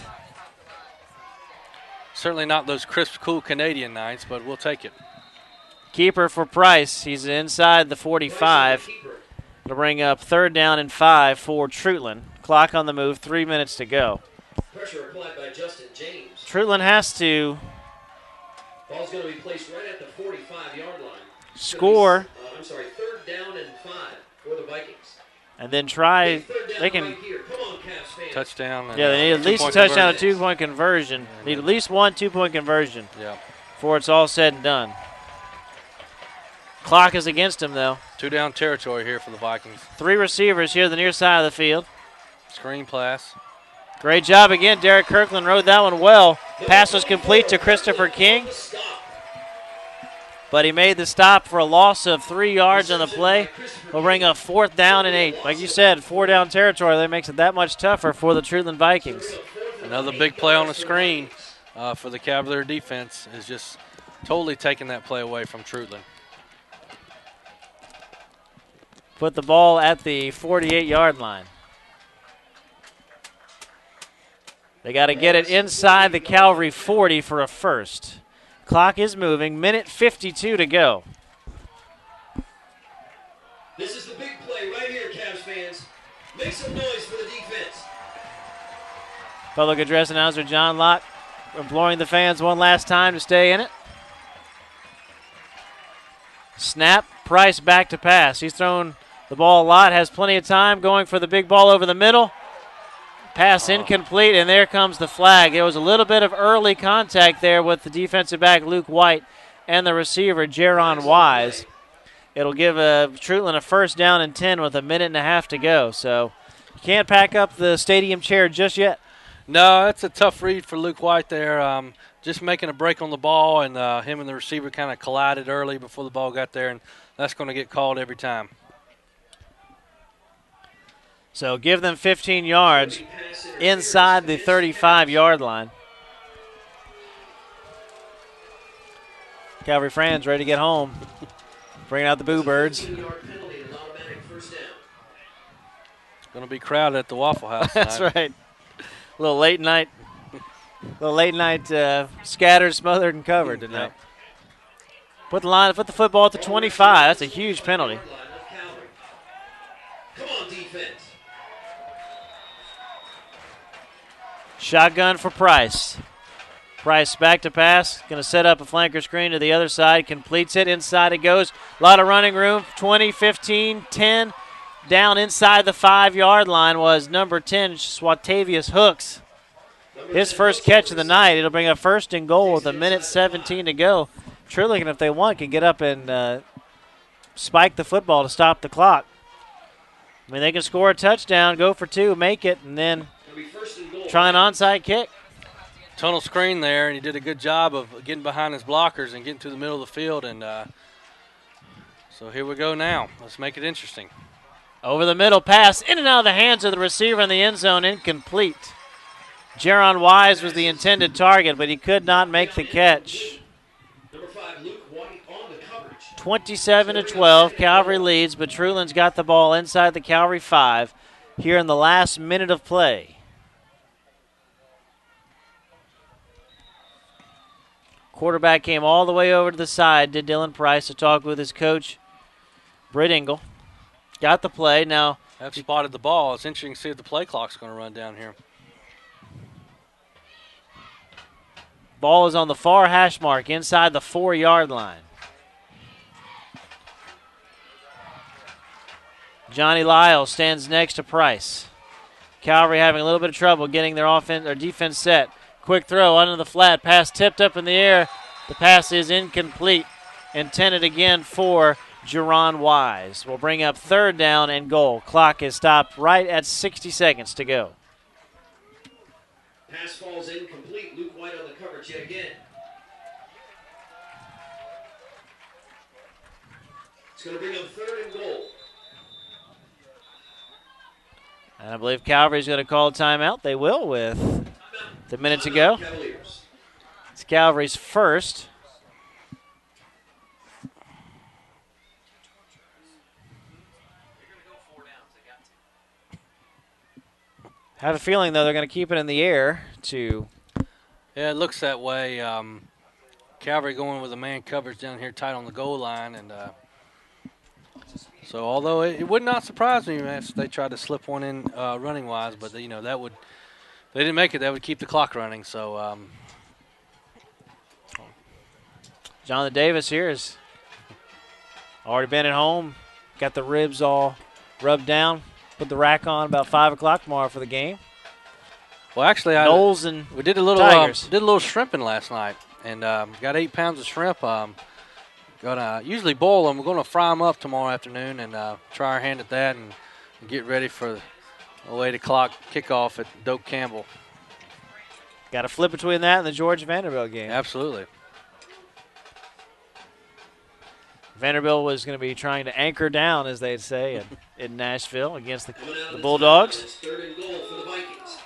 Certainly not those crisp, cool Canadian nights, but we'll take it. Keeper for Price. He's inside the 45. It'll bring up third down and 5 for Treutlen. Clock on the move, 3 minutes to go. Pressure applied by Justin James. Treutlen has to Ball's going to be placed right at the 45-yard line. score. Third down and 5 for the Vikings. And then try. They can. Right here. Come on, Cavs fans. Touchdown. Yeah, they need at least a touchdown, a 2-point conversion. Need at least one 2-point conversion. Yeah. Before it's all said and done. Clock is against him, though. 2 down territory here for the Vikings. 3 receivers here, the near side of the field. Screen pass. Great job again. Derek Kirkland rode that one well. Pass was complete to Christopher King. But he made the stop for a loss of 3 yards on the play. Will bring up fourth down and 8. Like you said, 4 down territory. That makes it that much tougher for the Truetlen Vikings. Another big play on the screen for the Cavalier defense is just totally taking that play away from Treutlen. Put the ball at the 48-yard line. They got to get it inside the Calvary 40 for a first. Clock is moving. Minute 52 to go. This is the big play right here, Cavs fans. Make some noise for the defense. Public address announcer John Locke imploring the fans one last time to stay in it. Snap. Price back to pass. He's thrown the ball a lot, has plenty of time, going for the big ball over the middle. Pass incomplete, and there comes the flag. There was a little bit of early contact there with the defensive back, Luke White, and the receiver, Jaron Wise. It'll give Treutlen a first down and 10 with a minute and a half to go. So you can't pack up the stadium chair just yet. No, that's a tough read for Luke White there. Just making a break on the ball, and him and the receiver kind of collided early before the ball got there, and that's going to get called every time. So give them 15 yards inside the 35-yard line. Calvary fans ready to get home. Bringing out the Boo Birds. Going to be crowded at the Waffle House tonight. That's right. A little late night scattered, smothered, and covered tonight. Put the football at the 25. That's a huge penalty. Come on, defense. Shotgun for Price. Price back to pass. Going to set up a flanker screen to the other side. Completes it. Inside it goes. A lot of running room. 20, 15, 10. Down inside the 5-yard line was number 10, Swatavius Hooks. His first catch of the night. It'll bring a first and goal with a minute 17 to go. Treutlen, if they want, can get up and spike the football to stop the clock. I mean, they can score a touchdown, go for 2, make it, and then try an onside kick. Tunnel screen there, and he did a good job of getting behind his blockers and getting to the middle of the field. And so here we go now. Let's make it interesting. Over the middle pass, in and out of the hands of the receiver in the end zone, incomplete. Jaron Wise was the intended target, but he could not make the catch. Number 5, Luke White on the coverage. 27-12, Calvary leads, but Treutlen's got the ball inside the Calvary 5 here in the last minute of play. Quarterback came all the way over to the side, did Dylan Price, to talk with his coach, Britt Engel. Got the play. Now, have spotted the ball. It's interesting to see if the play clock's going to run down here. Ball is on the far hash mark inside the 4-yard line. Johnny Lyle stands next to Price. Calvary having a little bit of trouble getting their defense set. Quick throw under the flat. Pass tipped up in the air. The pass is incomplete. Intended again for Jerron Wise. Will bring up 3rd down and goal. Clock is stopped right at 60 seconds to go. Pass falls incomplete. Luke White on the coverage yet again. It's going to bring up 3rd and goal. And I believe Calvary's going to call a timeout. They will with the minute to go. Cavaliers. It's Calvary's first. Have a feeling, though, they're going to keep it in the air to... Yeah, it looks that way. Calvary going with a man coverage down here tight on the goal line. And so although it would not surprise me if they tried to slip one in running-wise, but, that would... They didn't make it. That would keep the clock running. So Jonathan Davis here has already been at home. Got the ribs all rubbed down. Put the rack on about 5 o'clock tomorrow for the game. Well, actually, we did a little shrimping last night, and got 8 pounds of shrimp. Gonna usually boil them. We're gonna fry them up tomorrow afternoon and try our hand at that and get ready for the 8 o'clock kickoff at Doak Campbell. Got to flip between that and the George Vanderbilt game. Absolutely. Vanderbilt was going to be trying to anchor down, as they'd say, in Nashville against the Bulldogs. 3rd and goal for the Vikings.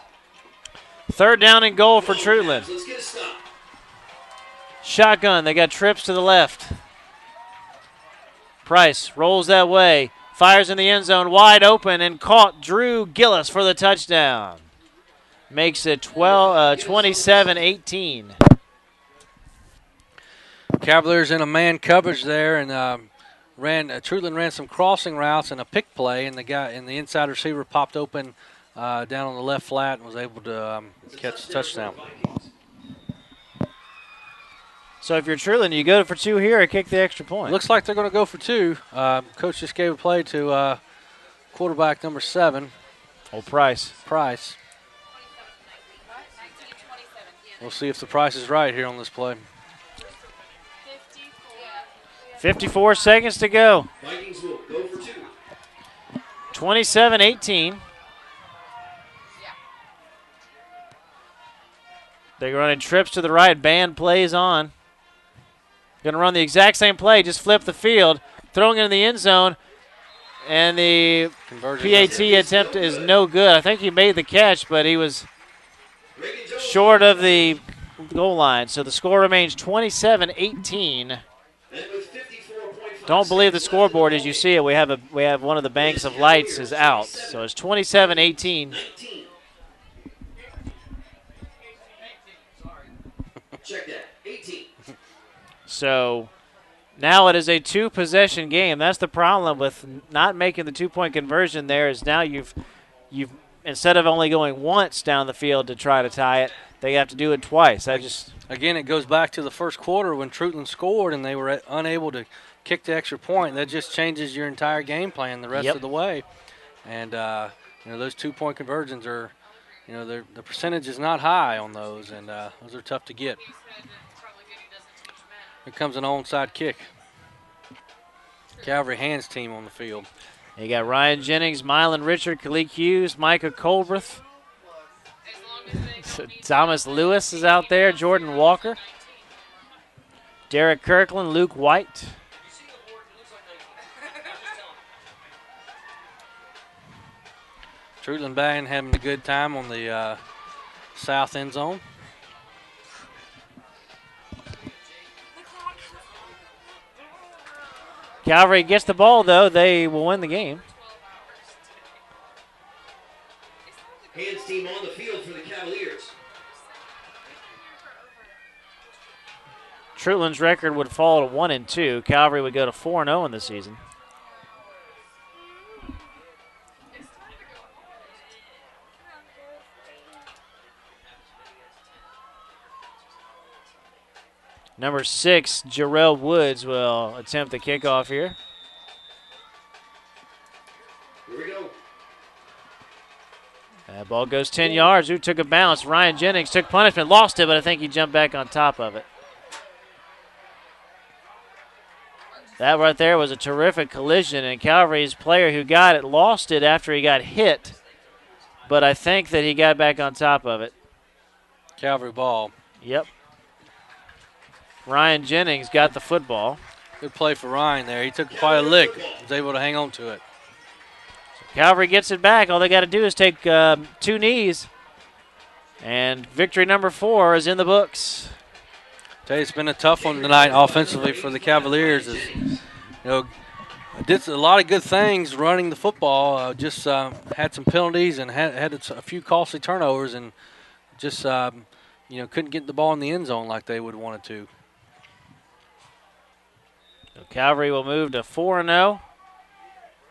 3rd down and goal for Truetlen. Let's get a stop. Shotgun. They got trips to the left. Price rolls that way. Fires in the end zone. Wide open and caught Drew Gillis for the touchdown. Makes it 27-18. Cavaliers in a man coverage there, and Treutlen ran some crossing routes and a pick play, and the inside receiver popped open down on the left flat and was able to catch the touchdown. So if you're Treutlen, you go for 2 here or kick the extra point. Looks like they're going to go for 2. Coach just gave a play to quarterback number 7. Old Price. We'll see if the price is right here on this play. 54 seconds to go. Vikings will go for 2. 27-18. They're running trips to the right. Band plays on. Going to run the exact same play, just flip the field. Throwing it in the end zone. And the PAT attempt is no good. I think he made the catch, but he was short of the goal line. So the score remains 27-18. Don't believe the scoreboard as you see it. We have one of the banks of lights is out. So it's 27-18. Check that. 18. So now it is a 2-possession game. That's the problem with not making the 2-point conversion there is now you've instead of only going once down the field to try to tie it, they have to do it twice. Again, it goes back to the first quarter when Treutlen scored and they were unable to kick the extra point. That just changes your entire game plan the rest of the way. And those 2-point conversions are, the percentage is not high on those, and those are tough to get. Here comes an onside kick. Calvary hands team on the field. You got Ryan Jennings, Mylan Richard, Kalik Hughes, Micah Colbreth. Thomas Lewis is out there, Jordan Walker. Derek Kirkland, Luke White. Truetlen Band having a good time on the south end zone. Calvary gets the ball, though. They will win the game. Hands team on the field for the Cavaliers. Treutlen's record would fall to 1-2. Calvary would go to 4-0 in the season. Number 6, Jarrell Woods will attempt the kickoff here. Here we go. Ball goes 10 yards. Who took a bounce? Ryan Jennings took punishment, lost it, but I think he jumped back on top of it. That right there was a terrific collision, and Calvary's player who got it lost it after he got hit, but I think that he got back on top of it. Calvary ball. Yep. Ryan Jennings got the football. Good play for Ryan there. He took quite a lick. Was able to hang on to it. Calvary gets it back. All they got to do is take 2 knees, and victory number 4 is in the books. Tell you, it's been a tough one tonight offensively for the Cavaliers. Did a lot of good things running the football. Just had some penalties and had a few costly turnovers, and just couldn't get the ball in the end zone like they would want it to. So Calvary will move to 4-0,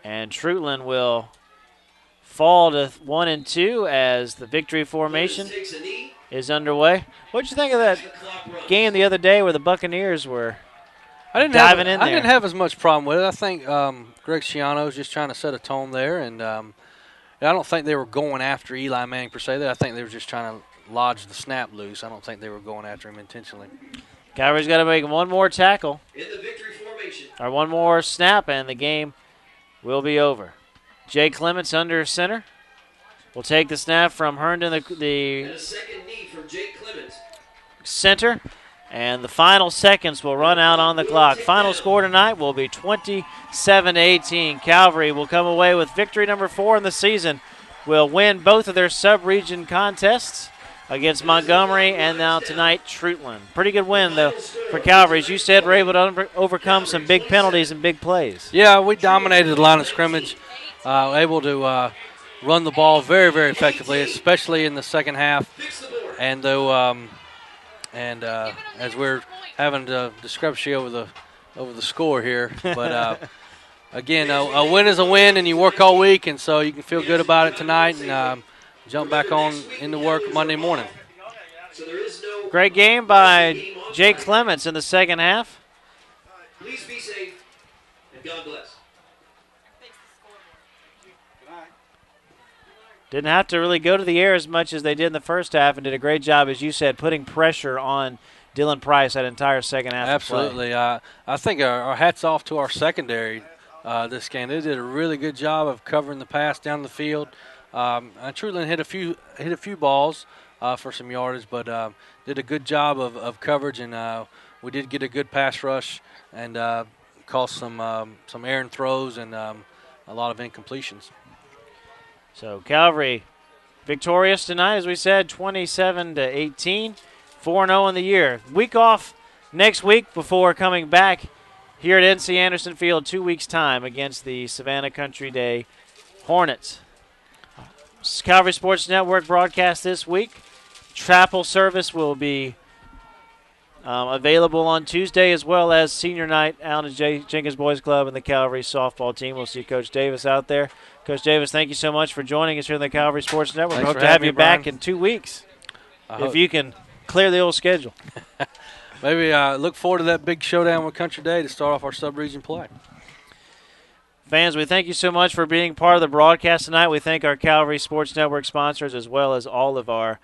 and Treutlen will fall to 1-2 as the victory formation is underway. What'd you think of that game the other day where the Buccaneers were diving in there? I didn't have as much problem with it. I think Greg Schiano was just trying to set a tone there, and I don't think they were going after Eli Manning per se. I think they were just trying to lodge the snap loose. I don't think they were going after him intentionally. Calvary's got to make one more tackle, In the victory formation. or one more snap, and the game will be over. Jay Clements under center will take the snap from Herndon, And the a second knee from Jake Clemens. center, and the final seconds will run out on the clock. Final score tonight will be 27-18. Calvary will come away with victory number 4 in the season. Will win both of their sub-region contests against Montgomery and now tonight Truetlen. Pretty good win, though, for Calvary. As you said, we're able to overcome some big penalties and big plays. Yeah, we dominated the line of scrimmage, able to run the ball very, very effectively, especially in the second half. And as we're having a discrepancy over the score here, but again, a win is a win, and you work all week, and so you can feel good about it tonight and jump back on into work Monday morning. Great game by Jake Clements in the second half. Please be safe, and God bless. Didn't have to really go to the air as much as they did in the first half, and did a great job, as you said, putting pressure on Dylan Price that entire second half. Absolutely. I think our hats off to our secondary this game. They did a really good job of covering the pass down the field. Truland hit a few balls for some yardage, but did a good job of coverage, and we did get a good pass rush and caused some errant throws and a lot of incompletions. So Calvary victorious tonight, as we said, 27-18, 4-0 in the year. Week off next week before coming back here at NC Anderson Field 2 weeks' time against the Savannah Country Day Hornets. Calvary Sports Network broadcast this week. Chapel service will be available on Tuesday, as well as senior night out at Jenkins Boys Club and the Calvary softball team. We'll see Coach Davis out there. Coach Davis, thank you so much for joining us here on the Calvary Sports Network. Thanks Hope for to have having you me, Brian. back in 2 weeks if you can clear the old schedule. Maybe look forward to that big showdown with Country Day to start off our sub-region play. Fans, we thank you so much for being part of the broadcast tonight. We thank our Calvary Sports Network sponsors as well as all of our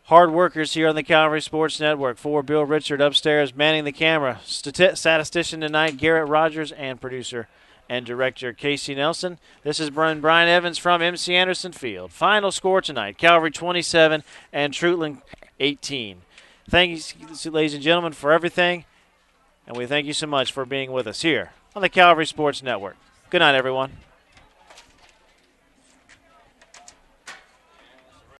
hard workers here on the Calvary Sports Network. For Bill Richard upstairs manning the camera, statistician tonight Garrett Rogers, and producer and director Casey Nelson. This is Brian Evans from MC Anderson Field. Final score tonight, Calvary 27 and Truetlen 18. Thank you, ladies and gentlemen, for everything, and we thank you so much for being with us here on the Calvary Sports Network. Good night, everyone.